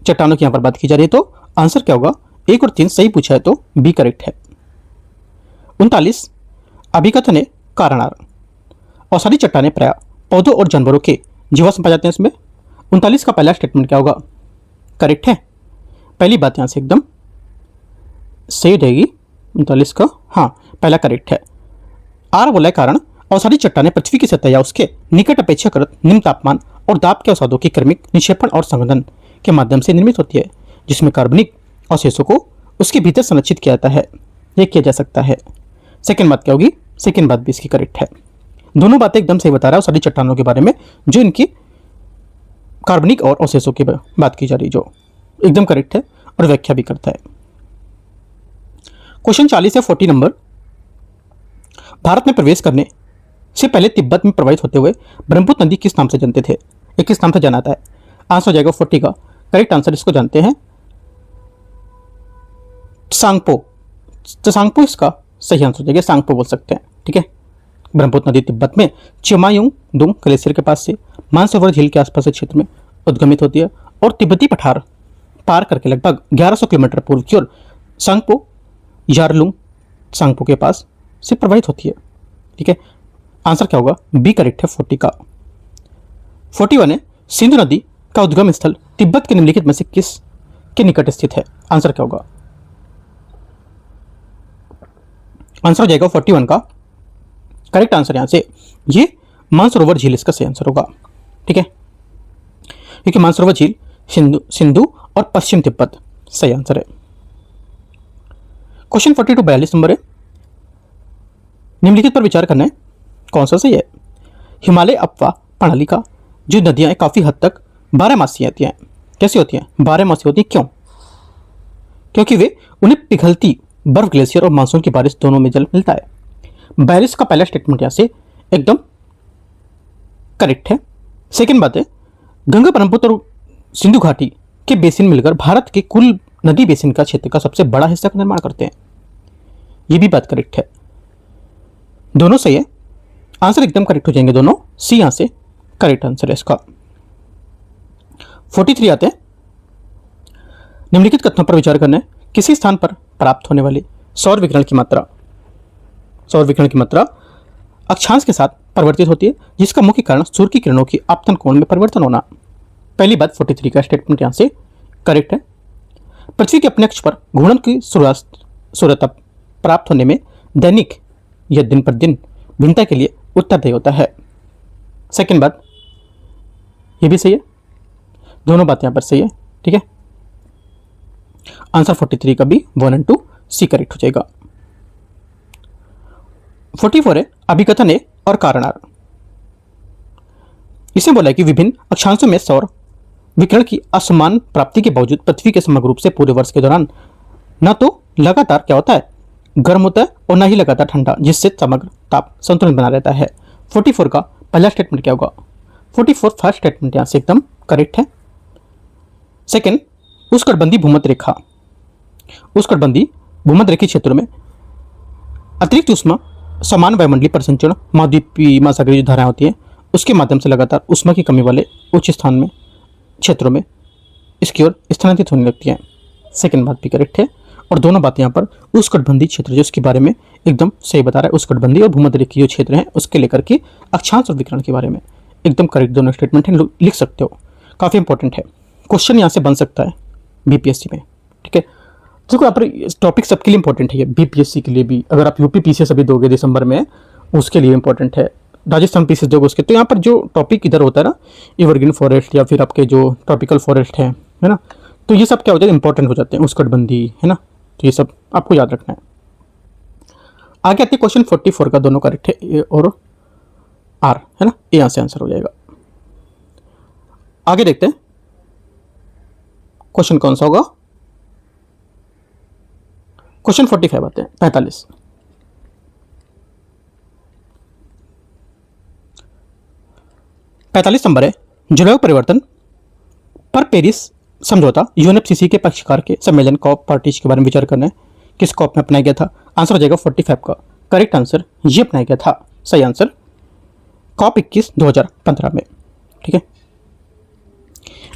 S1: चट्टानों की यहां पर बात की जा रही है, तो आंसर क्या होगा, 1 और 3 सही पूछा है तो बी करेक्ट है। 39 अभिकथन है कारणार, और सारी चट्टानें प्राय पौधों और जानवरों के जीवाश्म पाए जाते हैं इसमें। 39 का पहला स्टेटमेंट क्या होगा, करेक्ट है। पहली बात यहां से एकदम सही रहेगी, 39 का हाँ पहला करेक्ट है। आर बोला है कारण, और सारी चट्टानें पृथ्वी की सतह या उसके निकट अपेक्षाकृत निम्न तापमान और दाब के अवसादों की क्रमिक निक्षेपण और संघनन के माध्यम से निर्मित होती है, जिसमें कार्बनिक अवशेषों को उसके भीतर संरक्षित किया जाता है, यह किया जा सकता है। सेकेंड बात क्या होगी, सेकेंड बात भी इसकी करेक्ट है। दोनों बातें एकदम सही बता रहा है सारी चट्टानों के बारे में, जो इनकी कार्बनिक और अवशेषों की बात की जा रही, जो एकदम करेक्ट है और व्याख्या भी करता है। क्वेश्चन 40 है 40 नंबर, भारत में प्रवेश करने से पहले तिब्बत में प्रवाहित होते हुए ब्रह्मपुत्र नदी किस नाम से जानते थे, ये किस नाम से जाना जाता है? आंसर हो जाएगा 40 का करेक्ट आंसर, इसको जानते हैं सांगपो। तो सांगपो इसका सही आंसर हो जाएगा, सांगपो बोल सकते हैं, ठीक है। ब्रह्मपुत्र नदी तिब्बत में चिमायुंग दुंग ग्लेशियर के पास से मानसरोवर झील के आसपास के क्षेत्र में उद्गमित होती है और तिब्बती पठार पार करके लगभग 1100 किलोमीटर पूर्व की ओर सांगपो यारलुंग सांगपो के पास से प्रवाहित होती है, ठीक है। आंसर क्या होगा, बी करेक्ट है 40 का। 41 है सिंधु नदी का उद्गम स्थल तिब्बत के निम्नलिखित में से किस के निकट स्थित है? आंसर क्या होगा, आंसर हो जाएगा 41 का करेक्ट आंसर यहां से ये मानसरोवर झील इसका सही आंसर होगा, ठीक है, क्योंकि मानसरोवर झील सिंधु और पश्चिम तिब्बत सही आंसर है। क्वेश्चन 42 42 नंबर है, निम्नलिखित पर विचार करना है कौन सा सही है। हिमालय अपवा प्रणाली का जो नदियां काफी हद तक 12 मासी होती हैं, कैसी होती हैं, 12 मासी होती हैं, क्यों? क्योंकि वे उन्हें पिघलती बर्फ ग्लेशियर और मानसून की बारिश दोनों में जल मिलता है। बारिश का पहला स्टेटमेंट यहां से एकदम करेक्ट है। सेकंड बात है गंगा ब्रह्मपुत्र और सिंधु घाटी के बेसिन मिलकर भारत के कुल नदी बेसिन का क्षेत्र का सबसे बड़ा हिस्सा का निर्माण करते हैं, यह भी बात करेक्ट है। दोनों सही है, आंसर एकदम करेक्ट हो जाएंगे दोनों, सी यहां से करेक्ट आंसर है इसका। 43 आते हैं, निम्नलिखित कथनों पर विचार करना है। किसी स्थान पर प्राप्त होने वाली सौर विकिरण की मात्रा अक्षांश के साथ परिवर्तित होती है, जिसका मुख्य कारण सूर्य की किरणों की आपतन कोण में परिवर्तन होना। पहली बात 43 का स्टेटमेंट यहां से करेक्ट है। पृथ्वी के अपने अक्ष पर घूर्णन की सूर्यता प्राप्त होने में दैनिक या दिन पर दिन भिन्नता के लिए उत्तरदायी होता है। सेकंड बात ये भी सही है, दोनों बातें यहां पर सही है, ठीक है। आंसर 43 का भी 1 और 2 सी करेक्ट हो जाएगा। 44 है अभिकथन है और कारणार। इसे बोला है कि विभिन्न अक्षांशों में सौर विकिरण की असमान प्राप्ति के बावजूद पृथ्वी के समग्र रूप से पूरे वर्ष के दौरान न तो लगातार क्या होता है गर्म होता है और न ही लगातार ठंडा, जिससे समग्र ताप संतुलन बना रहता है। 44 का पहला स्टेटमेंट क्या होगा? 44 फर्स्ट स्टेटमेंट यहाँ से एकदम करेक्ट है। सेकेंड, उष्णकटिबंधीय भूमध्य रेखा, उष्णकटिबंधीय भूमध्य रेखीय क्षेत्रों में अतिरिक्त ऊष्मा समान वायुमंडलीय परिसंचरण महाद्वीपीय महासागरीय जो धाराएं होती हैं उसके माध्यम से लगातार ऊष्मा की कमी वाले उच्च स्थान में क्षेत्रों में इसकी ओर स्थानांतरित होने लगती हैं। सेकेंड बात भी करेक्ट है और दोनों बातें यहाँ पर उष्णकटिबंधीय क्षेत्र जो उसके बारे में एकदम सही बता रहा है। उष्णकटिबंधीय और भूमध्य रेखीय जो क्षेत्र हैं उसके लेकर के अक्षांश और विकिरण के बारे में एकदम करेक्ट दोनों स्टेटमेंट है, लिख सकते हो, काफ़ी इंपॉर्टेंट है। क्वेश्चन यहाँ से बन सकता है बीपीएससी में, ठीक है। देखो यहाँ पर टॉपिक सबके लिए इंपॉर्टेंट है, ये बीपीएससी के लिए भी, अगर आप यूपी पीसीएस अभी दोगे दिसंबर में उसके लिए इंपॉर्टेंट है, राजस्थान पीसीएस दोगे उसके। तो यहाँ पर जो टॉपिक इधर होता है ना, एवरग्रीन फॉरेस्ट या फिर आपके जो ट्रॉपिकल फॉरेस्ट है ना, तो ये सब क्या हो जाता है, इंपॉर्टेंट हो जाते हैं, उष्णकटिबंधीय है ना, तो ये सब आपको याद रखना है। आगे आते हैं क्वेश्चन 44 का, दोनों करेक्ट है, ए और आर है ना, ए यहाँ से आंसर हो जाएगा। आगे देखते हैं क्वेश्चन कौन सा होगा। क्वेश्चन 45 आते हैं, 45 नंबर है, जलवायु परिवर्तन पर पेरिस समझौता यूएनएफसीसी के पक्षकार के सम्मेलन कॉप पार्टीज के बारे में विचार करना है, किस कॉप में अपनाया गया था? आंसर हो जाएगा 45 का करेक्ट आंसर, ये अपनाया गया था, सही आंसर कॉप 21 2015 में, ठीक है।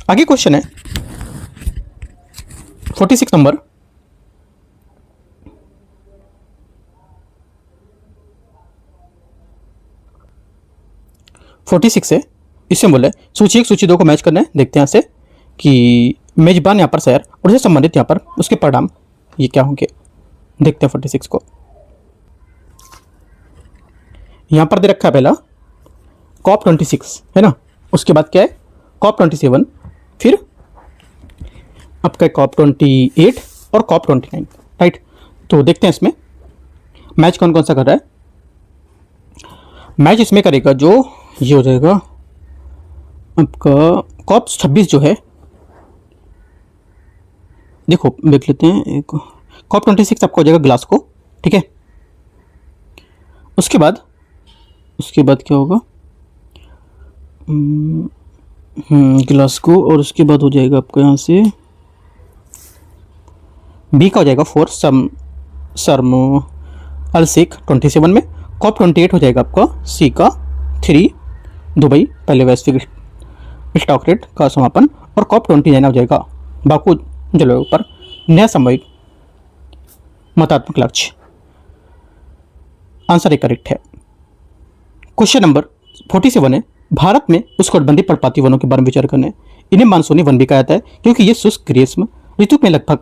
S1: आगे क्वेश्चन है 46 नंबर, है, इससे बोले सूची 1 सूची 2 को मैच करना है। देखते हैं यहाँ से कि मेजबान यहाँ पर शहर और इससे संबंधित यहाँ पर उसके परिणाम ये क्या होंगे। देखते हैं 46 को, यहाँ पर दे रखा है पहला कॉप 26 है ना, उसके बाद क्या है कॉप 27, फिर आपका कॉप 28 और कॉप 29, राइट। तो देखते हैं इसमें मैच कौन कौन सा कर रहा है। मैच इसमें करेगा जो ये हो जाएगा आपका कॉप 26 जो है, देखो देख लेते हैं, एक कॉप 26 आपका हो जाएगा ग्लासगो, ठीक है। उसके बाद क्या होगा, ग्लासगो, और उसके बाद हो जाएगा आपका यहाँ से बी का हो जाएगा 4 शर्म अल शेख 27 में। कॉप 28 हो जाएगा आपका सी का 3 दुबई पहले वैश्विक स्टॉक रेट का समापन, और कॉप 29 हो जाएगा बाकू जलवायु पर नया सामयिक मतात्मक लक्ष्य। आंसर एक करेक्ट है। क्वेश्चन नंबर 47 है, भारत में उष्णकटिबंधीय पर्णपाती वनों के बारे में विचार करना है। इन्हें मानसूनी वन भी कहा जाता है क्योंकि ये शुष्क ग्रीष्म ऋतु में लगभग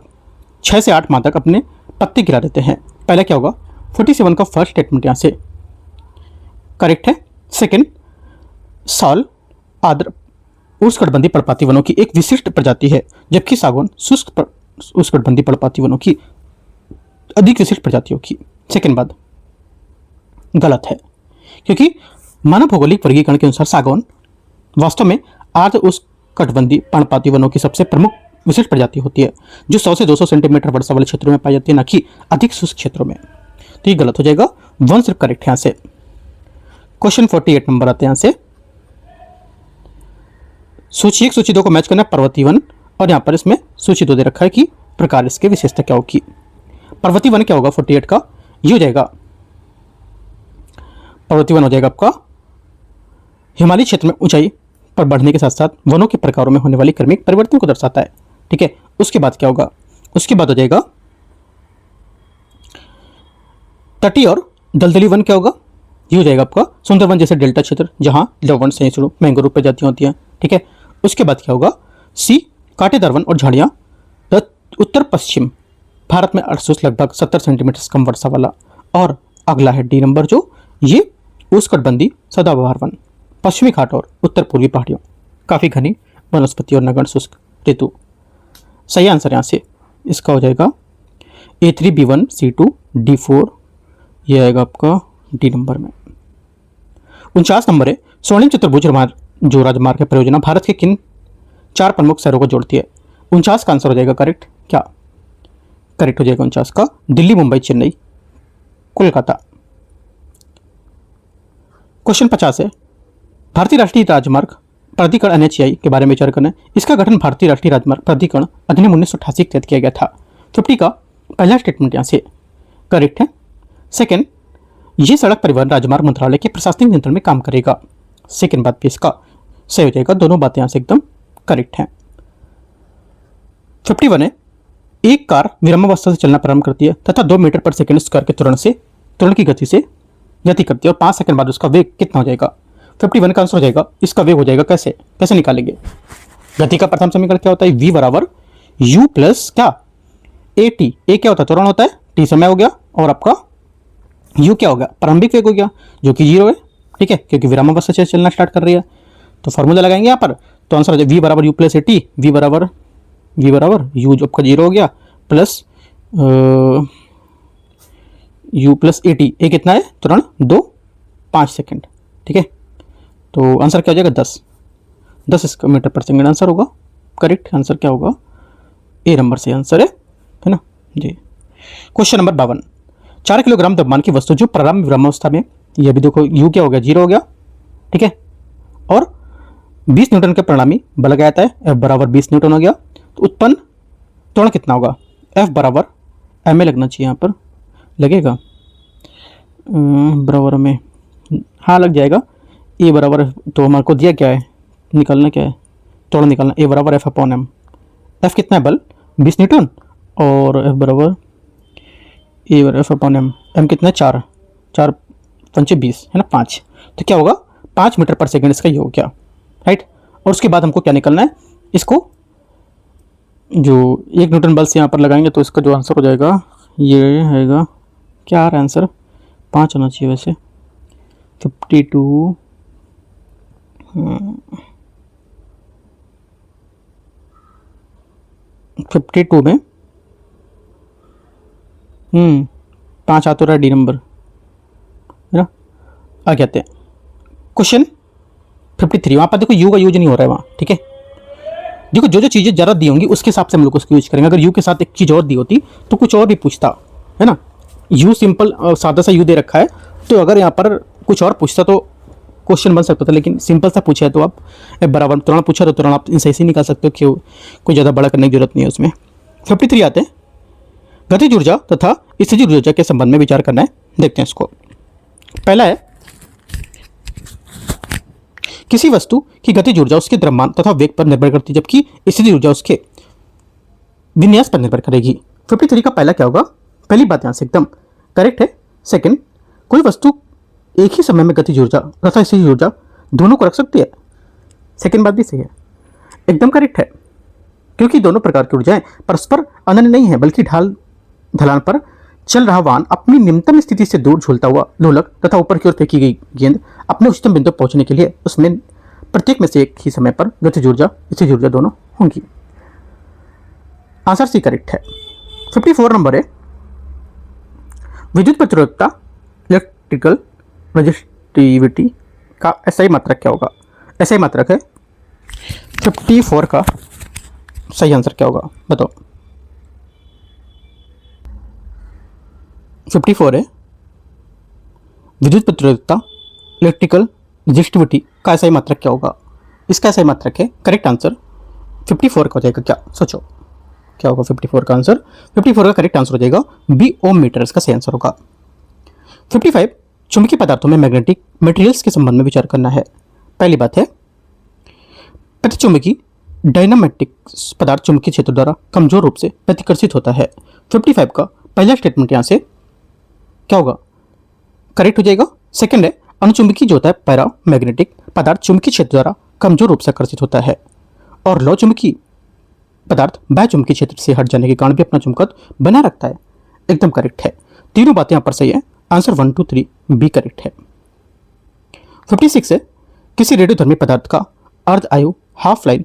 S1: 6 से 8 माह तक अपने पत्ते गिरा देते हैं। पहला क्या होगा, 47 का फर्स्ट स्टेटमेंट यहाँ से करेक्ट है। सेकेंड, साल आर्द्र उष्णकटिबंधीय पर्णपाती वनों की एक विशिष्ट प्रजाति है, जबकि सागौन शुष्क उष्णकटिबंधीय पर्णपाती वनों की अधिक विशिष्ट प्रजातियों की। सेकेंड बात गलत है, क्योंकि मानव भौगोलिक वर्गीकरण के अनुसार सागौन वास्तव में आर्द्र उष्णकटिबंधीय पर्णपाती वनों की सबसे प्रमुख विशिष्ट प्रजाति होती है, जो 100 से 200 सेंटीमीटर वर्षा वाले क्षेत्रों में पाई जाती है, न कि अधिक शुष्क क्षेत्रों में। तो ये गलत हो जाएगा, 1 सिर्फ करेक्ट है यहाँ से। क्वेश्चन 48 नंबर आते हैं यहाँ से, सूची 1 सूची 2 को मैच करना है, पर्वतीय वन, और यहाँ पर इसमें सूची 2 दे रखा है कि प्रकार इसके विशेषता क्या होगी। पर्वतीय वन क्या होगा 48 का, ये हो जाएगा पर्वतीय वन हो जाएगा आपका हिमालय क्षेत्र में ऊंचाई पर बढ़ने के साथ साथ वनों के प्रकारों में होने वाली क्रमिक परिवर्तन को दर्शाता है, ठीक है। उसके बाद क्या होगा, उसके बाद हो जाएगा तटीय और दलदली वन क्या होगा, ये हो जाएगा आपका सुंदरवन जैसे डेल्टा क्षेत्र जहां लवण सहिष्णु मैंग्रोव प्रजातियां होती हैं, ठीक है। उसके बाद क्या होगा, सी कांटेदार वन और झाड़ियां उत्तर पश्चिम भारत में अड़सूस लगभग 70 सेंटीमीटर से कम वर्षा वाला। और अगला है डी नंबर, जो ये उष्णकटिबंधीय सदाबहार वन, पश्चिमी घाट और उत्तर पूर्वी पहाड़ियों, काफ़ी घनी वनस्पति और नगण्य शुष्क ऋतु। सही आंसर यहाँ से इसका हो जाएगा A3 B1 C2 D4, ये आएगा आपका डी नंबर में। 49 नंबर है, स्वर्णिम चतुर्भुज जो राजमार्ग है परियोजना भारत के किन 4 प्रमुख शहरों को जोड़ती है। 49 का आंसर हो जाएगा करेक्ट, क्या करेक्ट हो जाएगा 49 का, दिल्ली मुंबई चेन्नई कोलकाता। क्वेश्चन 50 है, भारतीय राष्ट्रीय राजमार्ग प्राधिकरण NHAI के बारे में विचार करना है। इसका गठन भारतीय राष्ट्रीय राजमार्ग प्राधिकरण अधिनियम 1988 के तहत किया गया था। 50 का पहला स्टेटमेंट यहाँ से करेक्ट है। सेकेंड, ये सड़क परिवहन राजमार्ग मंत्रालय के प्रशासनिक नियंत्रण में काम करेगा। सेकेंड बात भी इसका सही हो जाएगा, दोनों बातें यहाँ से एकदम करेक्ट हैं। 51 है, एक कार विरामावस्था से चलना प्रारंभ करती है तथा 2 मीटर पर सेकंड स्क्वायर के त्वरण की गति से गति करती है और 5 सेकंड बाद उसका वेग कितना हो जाएगा। 51 का आंसर हो जाएगा, इसका वेग हो जाएगा कैसे निकालेंगे। गति का प्रथम समीकरण क्या होता है, v बराबर u प्लस क्या at। ए क्या होता है, त्वरण होता है, t समय हो गया और आपका u क्या हो गया, प्रारंभिक वेग हो गया जो कि 0 है। ठीक है, क्योंकि विरामावस्था से चलना स्टार्ट कर रही है तो फॉर्मूला लगाएंगे यहाँ पर। तो आंसर हो जाए v बराबर u प्लस at। v बराबर u जो आपका 0 हो गया प्लस u प्लस at। ए कितना है, त्वरण 2 5 सेकेंड। ठीक है, तो आंसर क्या हो जाएगा 10 मीटर पर सेकेंड आंसर होगा। करेक्ट आंसर क्या होगा, ए नंबर से आंसर है ना जी। क्वेश्चन नंबर 52, 4 किलोग्राम द्रव्यमान की वस्तु जो प्रारंभ विरामावस्था में, ये भी देखो u क्या हो गया, 0 हो गया। ठीक है, और 20 न्यूटन के परिणामी बल लगाया जाता है, F बराबर 20 न्यूटन हो गया। तो उत्पन्न त्वरण कितना होगा, F बराबर ma लगना चाहिए, यहाँ पर लगेगा बराबर में, हाँ लग जाएगा। ए बराबर, तो हमारे को दिया क्या है, निकालना क्या है, त्वरण निकालना। ए बराबर F अपॉन एम। F कितना है, बल 20 न्यूटन और F बराबर ए बराबर F अपॉन एम। एम कितना है, 4 पंचे 20 है ना, 5। तो क्या होगा, 5 मीटर पर सेकेंड इसका ये हो गया। राइट, और उसके बाद हमको क्या निकलना है, इसको जो 1 न्यूटन बल से यहाँ पर लगाएंगे तो इसका जो आंसर हो जाएगा ये रहेगा, क्या आ रहा है आंसर, 5 आना चाहिए वैसे। 52 में 5 आ तो रहा, डी नंबर है ना। आगे आते हैं क्वेश्चन 53। वहाँ पर देखो यू का यूज नहीं हो रहा है वहाँ। ठीक है, देखो जो चीज़ें ज़्यादा दी होंगी उसके हिसाब से हम लोग उसको यूज करेंगे। अगर यू के साथ एक चीज़ और दी होती तो कुछ और भी पूछता है ना। यू सिंपल सादा सा यू दे रखा है, तो अगर यहाँ पर कुछ और पूछता तो क्वेश्चन बन सकता था, लेकिन सिंपल सा पूछा है तो आप बराबर त्वरण पूछा तो त्वरण आप इनसे ऐसे निकाल सकते हो कि कोई ज़्यादा बड़ा करने की जरूरत नहीं है उसमें। 53 आते हैं, गतिज ऊर्जा तथा स्थितिज ऊर्जा के संबंध में विचार करना है। देखते हैं इसको। पहला है, किसी वस्तु की गतिज ऊर्जा उसके द्रव्यमान तथा वेग पर निर्भर करती है, जबकि स्थितिज ऊर्जा उसके विन्यास पर निर्भर करेगी। 53 का पहला क्या होगा, पहली बात यहाँ से एकदम करेक्ट है। सेकंड, कोई वस्तु एक ही समय में गतिज ऊर्जा तथा स्थितिज ऊर्जा दोनों को रख सकती है। सेकंड बात भी सही है, एकदम करेक्ट है, क्योंकि दोनों प्रकार की ऊर्जाएं परस्पर अनन्य नहीं है, बल्कि ढलान पर चल रहा वाहन अपनी निम्नतम स्थिति से दूर झूलता हुआ लोलक तथा ऊपर की ओर फेंकी गई गेंद अपने उच्चतम बिंदु पर पहुंचने के लिए उसमें प्रत्येक में से एक ही समय पर गतिज ऊर्जा स्थितिज ऊर्जा दोनों होंगी। आंसर सी करेक्ट है। 54 नंबर है, विद्युत प्रतिरोधकता इलेक्ट्रिकल रेजिस्टिविटी का SI मात्रक क्या होगा। SI मात्रक है 54 का सही आंसर क्या होगा बताओ। 54 है, विद्युत प्रतिरोधकता इलेक्ट्रिकल रेजिस्टिविटी का SI मात्रक क्या होगा। इसका SI मात्रक है, करेक्ट आंसर 54 का हो जाएगा। क्या सोचो क्या होगा 54 का आंसर। 54 का करेक्ट आंसर हो जाएगा बी ओम मीटर, इसका सही आंसर होगा। 55, चुंबकीय पदार्थों में मैग्नेटिक मटेरियल्स के संबंध में विचार करना है। पहली बात है, प्रतिचुंबकी डायनामैटिक पदार्थ चुंबकीय क्षेत्र द्वारा कमजोर रूप से प्रतिकर्षित होता है। 55 का पहला स्टेटमेंट यहाँ से क्या होगा, करेक्ट हो जाएगा। सेकंड है, अनुचुंबकीय जो होता है पैरा मैग्नेटिक पदार्थ चुंबकीय क्षेत्र द्वारा कमजोर रूप से आकर्षित होता है, और लौ चुंबकीय पदार्थ बाह्य चुंबकीय क्षेत्र से हट जाने के कारण भी अपना चुंबकत्व बना रखता है। एकदम करेक्ट है, तीनों बातें यहाँ पर सही है। आंसर 1 2 3 बी करेक्ट है। 56 है, किसी रेडियोधर्मी पदार्थ का अर्ध आयु हाफ लाइन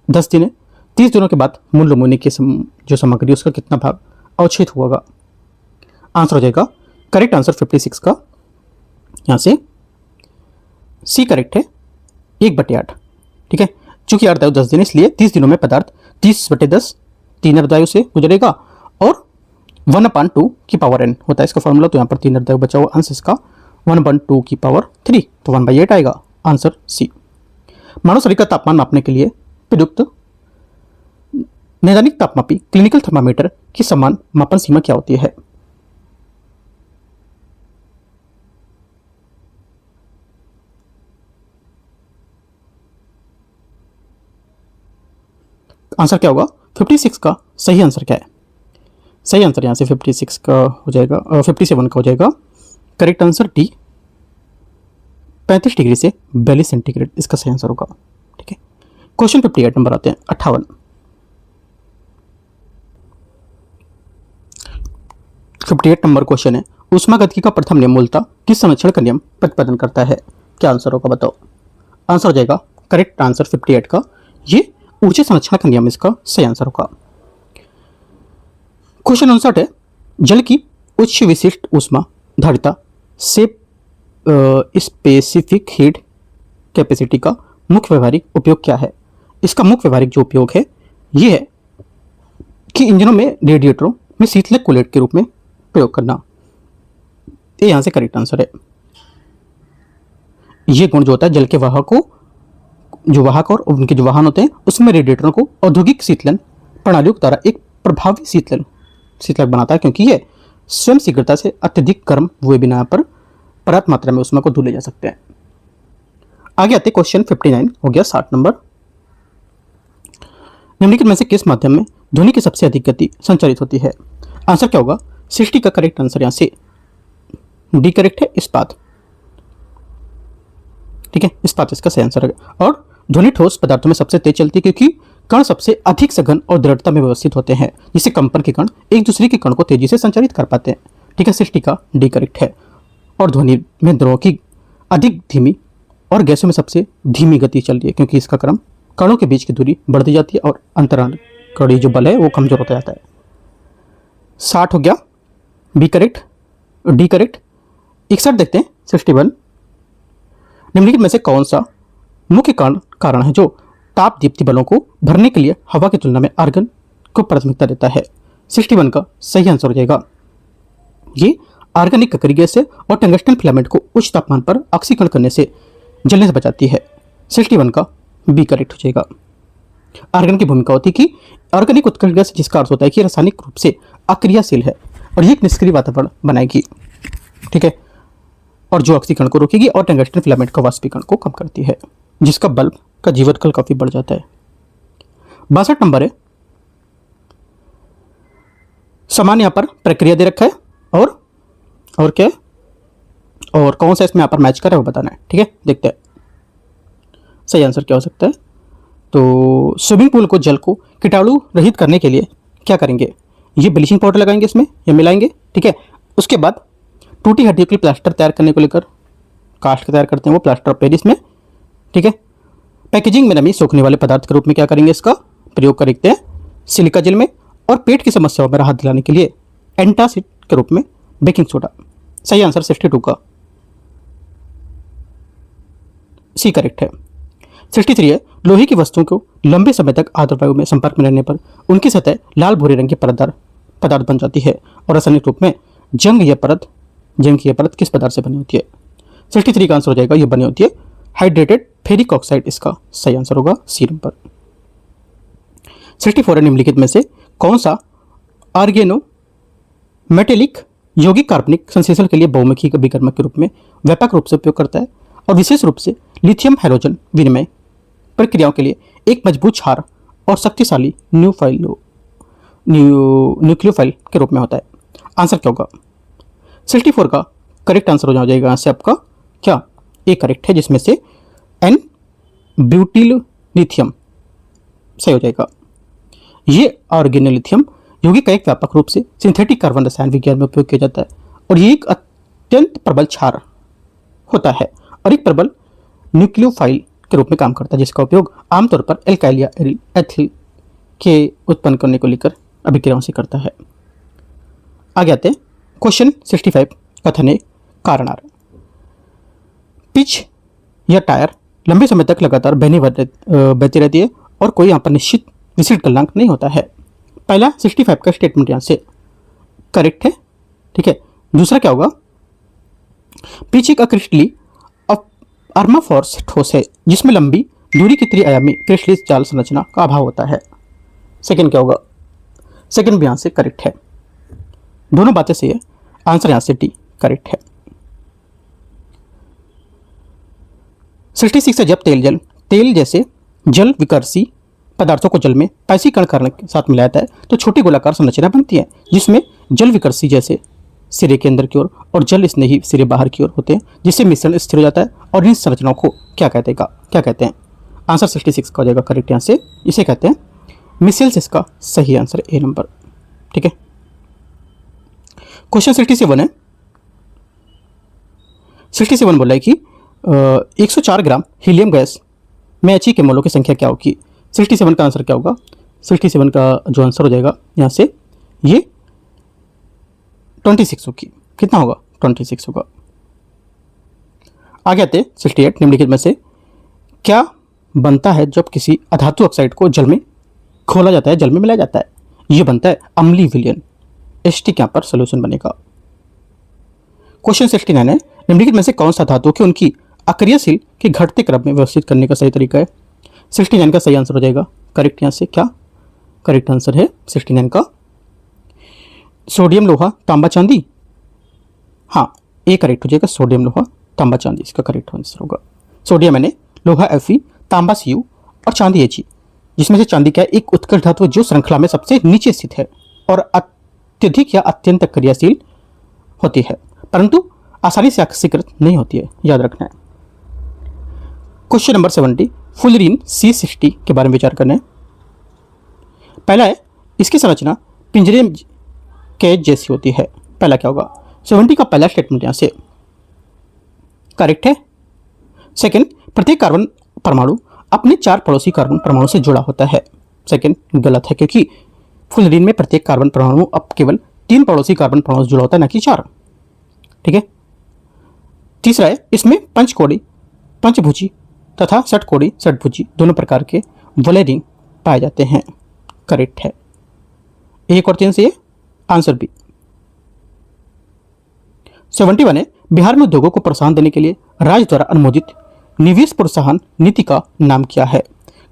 S1: 10 दिन है, 30 दिनों के बाद मूल नमूने की जो सामग्री उसका कितना भाग अवक्षेपित होगा। आंसर हो जाएगा करेक्ट आंसर 56 का यहाँ से सी करेक्ट है, 1/8। ठीक है, चूंकि अर्ध आयु 10 दिन इसलिए 30 दिनों में पदार्थ 30/10 3 अर्ध आयु से गुजरेगा और 1/2 की पावर n होता है इसका फॉर्मूला। तो यहाँ पर 3 अर्ध आयु बचा हुआ अंश इसका 1/2 की पावर 3, तो 1/8 आएगा। Answer C. मानव शरीर का तापमान मापने के लिए प्रयुक्त नैदानिक तापमापी क्लिनिकल थर्मामीटर की समान मापन सीमा क्या होती है? आंसर क्या होगा? 56 का सही आंसर क्या है? सही आंसर यहाँ से 56 का हो जाएगा, 57 का हो जाएगा। करेक्ट आंसर डी, 35 डिग्री से 42 सेंटीग्रेड इसका सही आंसर होगा। ठीक है, क्वेश्चन 58 नंबर आते हैं 58। 58 नंबर क्वेश्चन है, ऊष्मागतिकी का प्रथम नियम मूलतः किस संरक्षण का नियम प्रतिपादन करता है? क्या आंसर होगा बताओ? आंसर हो जाएगा करेक्ट आंसर 58 का, ये ऊर्जा संरक्षण का नियम इसका सही आंसर होगा। क्वेश्चन 59 है, जल की उच्च विशिष्ट ऊष्मा धारिता से स्पेसिफिक हीट कैपेसिटी का मुख्य व्यवहारिक उपयोग क्या है? इसका मुख्य व्यवहारिक जो उपयोग है ये है कि इंजनों में रेडिएटरों में शीतलक कूलेट के रूप में प्रयोग करना। ये यहां से करेक्ट आंसर है। ये गुण जो होता है जल के वाहकों, जो वाहक और उनके जो वाहन होते हैं उसमें रेडिएटरों को औद्योगिक शीतलन प्रणालियों द्वारा एक प्रभावी शीतलक बनाता है, क्योंकि ये स्वयं शीघ्रता से अत्यधिक गर्म हुए बिना पर पर्याप्त मात्रा में ऊष्मा को धुले जा सकते हैं। आगे आते क्वेश्चन 59 हो गया 60 नंबर। निम्नलिखित में से किस माध्यम में ध्वनि की सबसे अधिक गति संचारित होती है? आंसर क्या होगा? 60 का करेक्ट आंसर यहां से डी करेक्ट है, इस्पात। ठीक है, इस्पात इसका सही आंसर है। और ध्वनि ठोस पदार्थों में सबसे तेज चलती है, क्योंकि कण सबसे अधिक सघन और दृढ़ता में व्यवस्थित होते हैं, जिससे कंपन के कण एक दूसरे के कण को तेजी से संचारित कर पाते हैं। ठीक है, 60 का डी करेक्ट है। और ध्वनि में द्रव की अधिक धीमी और गैसों में सबसे धीमी गति चल रही है, क्योंकि इसका क्रम कणों के बीच की दूरी बढ़ती जाती है और अंतराकणीय जो बल है वो कमजोर होता जाता है। 60 हो गया बी करेक्ट, डी करेक्ट। 61 देखते हैं 61। निम्नलिखित में से कौन सा मुख्य कारण है जो ताप दीप्ति बलों को भरने के लिए हवा की तुलना में आर्गन को प्राथमिकता देता है? 61 का सही आंसर हो जाएगा। ये आर्गन एक ककरी गैस है और टंगस्टन फिलामेंट को उच्च तापमान पर ऑक्सीकरण करने से जलने से बचाती है। 61 का बी करेक्ट हो जाएगा। आर्गन की भूमिका होती है कि ऑर्गेनिक उत्कर्ष गैस, जिसका अर्थ होता है कि रासायनिक रूप से अक्रियाशील है और ये एक निष्क्रिय वातावरण बनाएगी। ठीक है, और जो ऑक्सीकरण को रोकेगी और टंगस्टन फिलामेंट का वाष्पीकरण को कम करती है, जिसका बल्ब का जीवनकाल काफी बढ़ जाता है। 62 नंबर है, समान यहाँ पर प्रक्रिया दे रखा है और क्या और कौन सा इसमें यहाँ पर मैच कर रहा है वो बताना है। ठीक है, देखते हैं सही आंसर क्या हो सकता है। तो स्विमिंग पूल को जल को कीटाणु रहित करने के लिए क्या करेंगे? ये ब्लीचिंग पाउडर लगाएंगे इसमें या मिलाएंगे। ठीक है, उसके बाद टूटी हड्डियों के लिए प्लास्टर तैयार करने को लेकर कास्ट तैयार करते हैं, वो प्लास्टर ऑफ पेरिस में। ठीक है, पैकेजिंग में नमी सोखने वाले पदार्थ के रूप में क्या करेंगे? इसका प्रयोग करते हैं सिलिका जेल में। और पेट की समस्याओं में राहत दिलाने के लिए एंटासिड के रूप में बेकिंग सोडा। सही आंसर 62 का सी करेक्ट है। 63 है, लोहे की वस्तुओं को लंबे समय तक आर्द्र वायु में संपर्क में रहने पर उनकी सतह लाल भूरे रंग की पदार्थ बन जाती है और रासायनिक रूप में जंग की यह परत किस पदार्थ से बनी होती है? 63 का आंसर हो जाएगा, ये बनी होती है हाइड्रेटेड फेरिक ऑक्साइड, इसका सही आंसर होगा सी नंबर। 64 है, निम्नलिखित में से कौन सा आर्गेनो मेटेलिक यौगिक कार्बनिक संश्लेषण के लिए बहुमुखी अभिकर्मक के रूप में व्यापक रूप से उपयोग करता है और विशेष रूप से लिथियम हाइड्रोजन विनिमय प्रक्रियाओं के लिए एक मजबूत क्षार और शक्तिशाली न्यूक्लियोफाइल के रूप में होता है? आंसर क्या होगा? 64 का करेक्ट आंसर हो जाएगा यहाँ से आपका क्या? ए करेक्ट है, जिसमें से एन ब्यूटिल लिथियम सही हो जाएगा। ये ऑर्गेनो लिथियम यौगिक का एक व्यापक रूप से सिंथेटिक कार्बन रसायन विज्ञान में उपयोग किया जाता है और ये एक अत्यंत प्रबल क्षार होता है और एक प्रबल न्यूक्लियोफाइल के रूप में काम करता है, जिसका उपयोग आमतौर पर एल्काइल या एथिल के उत्पन्न करने को लेकर अभिक्रियाओं से करता है। आगे आते हैं क्वेश्चन 65 कथन है कारणार। पिच या टायर लंबे समय तक लगातार बहती रहती है और कोई यहाँ पर निश्चित विशिष्ट गलनांक नहीं होता है। पहला 65 का स्टेटमेंट यहाँ से करेक्ट है। ठीक है, दूसरा क्या होगा? पिच एक क्रिस्टली अर्माफोर्स ठोस है जिसमें लंबी दूरी की त्रिआयामी क्रिस्टली जाल संरचना का अभाव होता है। सेकंड क्या होगा? सेकंड भी यहाँ से करेक्ट है। दोनों बातें सही है, आंसर यहाँ से डी करेक्ट है। 66 है जब तेल जैसे जल विकर्षी पदार्थों को जल में पैसीकरण करने के साथ मिलाया है तो छोटी गोलाकार संरचना बनती है जिसमें जल विकर्षी जैसे सिरे के अंदर की ओर और जल स्नेही सिरे बाहर की ओर होते हैं जिससे मिश्रण स्थिर हो जाता है और इन संरचनाओं को क्या कहते हैं? आंसर 66 का हो जाएगा करेक्ट। यहाँ से इसे कहते हैं मिसेल्स, इसका सही आंसर ए नंबर। ठीक है, क्वेश्चन 67 है। 67 बोला है कि 104 ग्राम हीलियम गैस में He के मोलों की संख्या क्या होगी? 67 का आंसर क्या होगा? 67 का जो आंसर हो जाएगा यहाँ से ये 26 होगी। कितना होगा? 26 होगा। आगे आते 68, निम्नलिखित में से क्या बनता है जब किसी अधातु ऑक्साइड को जल में खोला जाता है, जल में मिलाया जाता है? ये बनता है अम्लीय विलयन। H2 यहाँ पर सोल्यूशन बनेगा। क्वेश्चन 69 है। निम्नलिखित में से कौन सा धातु की उनकी अक्रियशील के घटते क्रम में व्यवस्थित करने का सही तरीका है? 69 का सही आंसर हो जाएगा करेक्ट। यहाँ से क्या करेक्ट आंसर है 69 का? सोडियम लोहा तांबा चांदी, हाँ ए करेक्ट हो जाएगा। सोडियम लोहा तांबा चांदी इसका करेक्ट आंसर होगा। सोडियम यानी लोहा Fe, तांबा Cu और चांदी He, जिसमें से चांदी क्या एक उत्कृष्ट धातु जो श्रृंखला में सबसे नीचे स्थित है और अत्यधिक या अत्यंत क्रियाशील होती है परंतु आसानी से ऑक्सीकृत नहीं होती है, याद रखना है। क्वेश्चन नंबर 70, फुलरीन C60 के बारे में विचार करना है। पहला है इसकी संरचना पिंजरे के जैसी होती है। पहला क्या होगा? 70 का पहला स्टेटमेंट यहाँ से करेक्ट है। सेकंड, प्रत्येक कार्बन परमाणु अपने 4 पड़ोसी कार्बन परमाणु से जुड़ा होता है। सेकंड गलत है क्योंकि फुलरीन में प्रत्येक कार्बन परमाणु अब केवल 3 पड़ोसी कार्बन परमाणु से जुड़ा होता है, न कि 4। ठीक है। तीसरा है इसमें पंचकोड़ी पंचभुजी तथा षटकोड़ी षटभुजी दोनों प्रकार के वलेरिन पाए जाते हैं। करेक्ट है। एक और 3 से ये आंसर बी। 71 है बिहार में उद्योगों को प्रोत्साहन देने के लिए राज्य द्वारा अनुमोदित निवेश प्रोत्साहन नीति का नाम क्या है?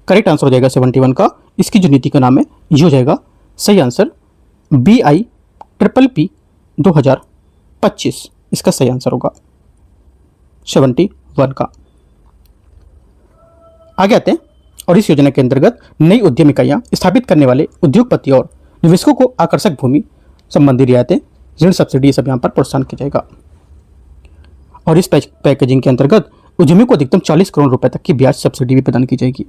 S1: करेक्ट आंसर हो जाएगा 71 का। इसकी जो नीति का नाम है ये हो जाएगा सही आंसर BIPPP 2025 इसका सही आंसर होगा 71 का। आगे आते हैं और इस योजना के अंतर्गत नई उद्यम इकाइयां स्थापित करने वाले उद्योगपति और निवेशकों को आकर्षक भूमि संबंधी रियायतें, ऋण, सब्सिडी सब यहाँ पर प्रोत्साहन किया जाएगा। और इस पैकेजिंग के अंतर्गत उद्यमी को अधिकतम 40 करोड़ रुपए तक की ब्याज सब्सिडी भी प्रदान की जाएगी।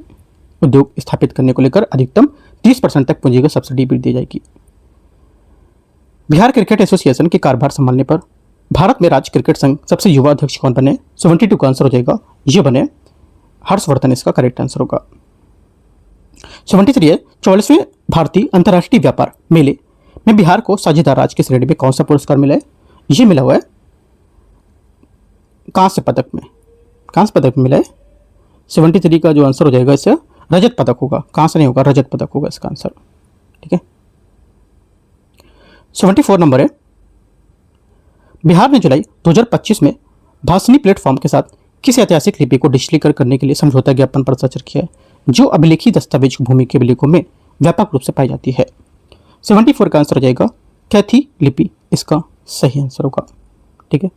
S1: उद्योग स्थापित करने को लेकर अधिकतम 30% तक पूंजीगत सब्सिडी भी दी जाएगी। बिहार क्रिकेट एसोसिएशन के कार्यभार संभालने पर भारत में राज्य क्रिकेट संघ सबसे युवा अध्यक्ष कौन बने? 72 का आंसर हो जाएगा ये बने हर्षवर्धन, इसका करेक्ट आंसर होगा। 73 है 44वें भारतीय अंतर्राष्ट्रीय व्यापार मेले में बिहार को साझेदार राज्य की श्रेणी में कौन सा पुरस्कार मिला है? ये मिला हुआ है कांस्य पदक में, कांस्य पदक मिला है। 73 का जो आंसर हो जाएगा इससे रजत पदक होगा, कांस्य नहीं होगा, रजत पदक होगा इसका आंसर। ठीक है। 74 नंबर है बिहार ने जुलाई 2025 में भासनी प्लेटफॉर्म के साथ किस ऐतिहासिक लिपि को डिजिटलीकरण करने के लिए समझौता ज्ञापन पर हस्ताक्षर किया है जो अभिलेखी दस्तावेज भूमि के अभिलेखों में व्यापक रूप से पाई जाती है? 74 का आंसर हो जाएगा कैथी लिपि, इसका सही आंसर होगा। ठीक है।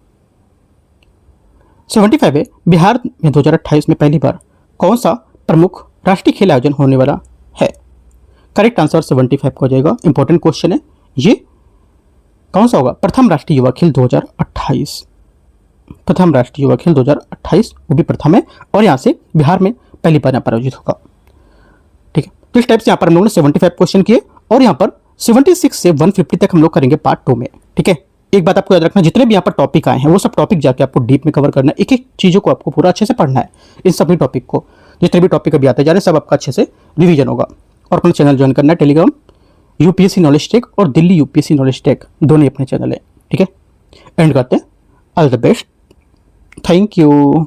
S1: 75 है बिहार में 2028 में पहली बार कौन सा प्रमुख राष्ट्रीय खेल आयोजन होने वाला है? करेक्ट आंसर 75 का हो जाएगा। इंपॉर्टेंट क्वेश्चन है ये, कौन सा होगा? प्रथम राष्ट्रीय युवा खेल 2028, प्रथम राष्ट्रीय युवा खेल 2028 वो भी प्रथम है और यहाँ से बिहार में पहली बार यहाँ पर आयोजित होगा। ठीक है। तो इस टाइप से यहाँ पर हम लोगों ने 75 क्वेश्चन किए और यहाँ पर 76 से 150 तक हम लोग करेंगे पार्ट 2 में। ठीक है। एक बात आपको याद रखना, जितने भी यहाँ पर टॉपिक आए हैं वो सब टॉपिक जाके आपको डीप में कवर करना है, एक एक चीज़ों को आपको पूरा अच्छे से पढ़ना है। इन सभी टॉपिक को, जितने भी टॉपिक अभी आते जा रहे हैं सब आपका अच्छे से रिवीजन होगा। और अपना चैनल ज्वाइन करना है टेलीग्राम, UPSC नॉलेज टेक और दिल्ली UPSC नॉलेज टेक दोनों ही अपने चैनल है। ठीक है। एंड करते हैं। All the best, thank you.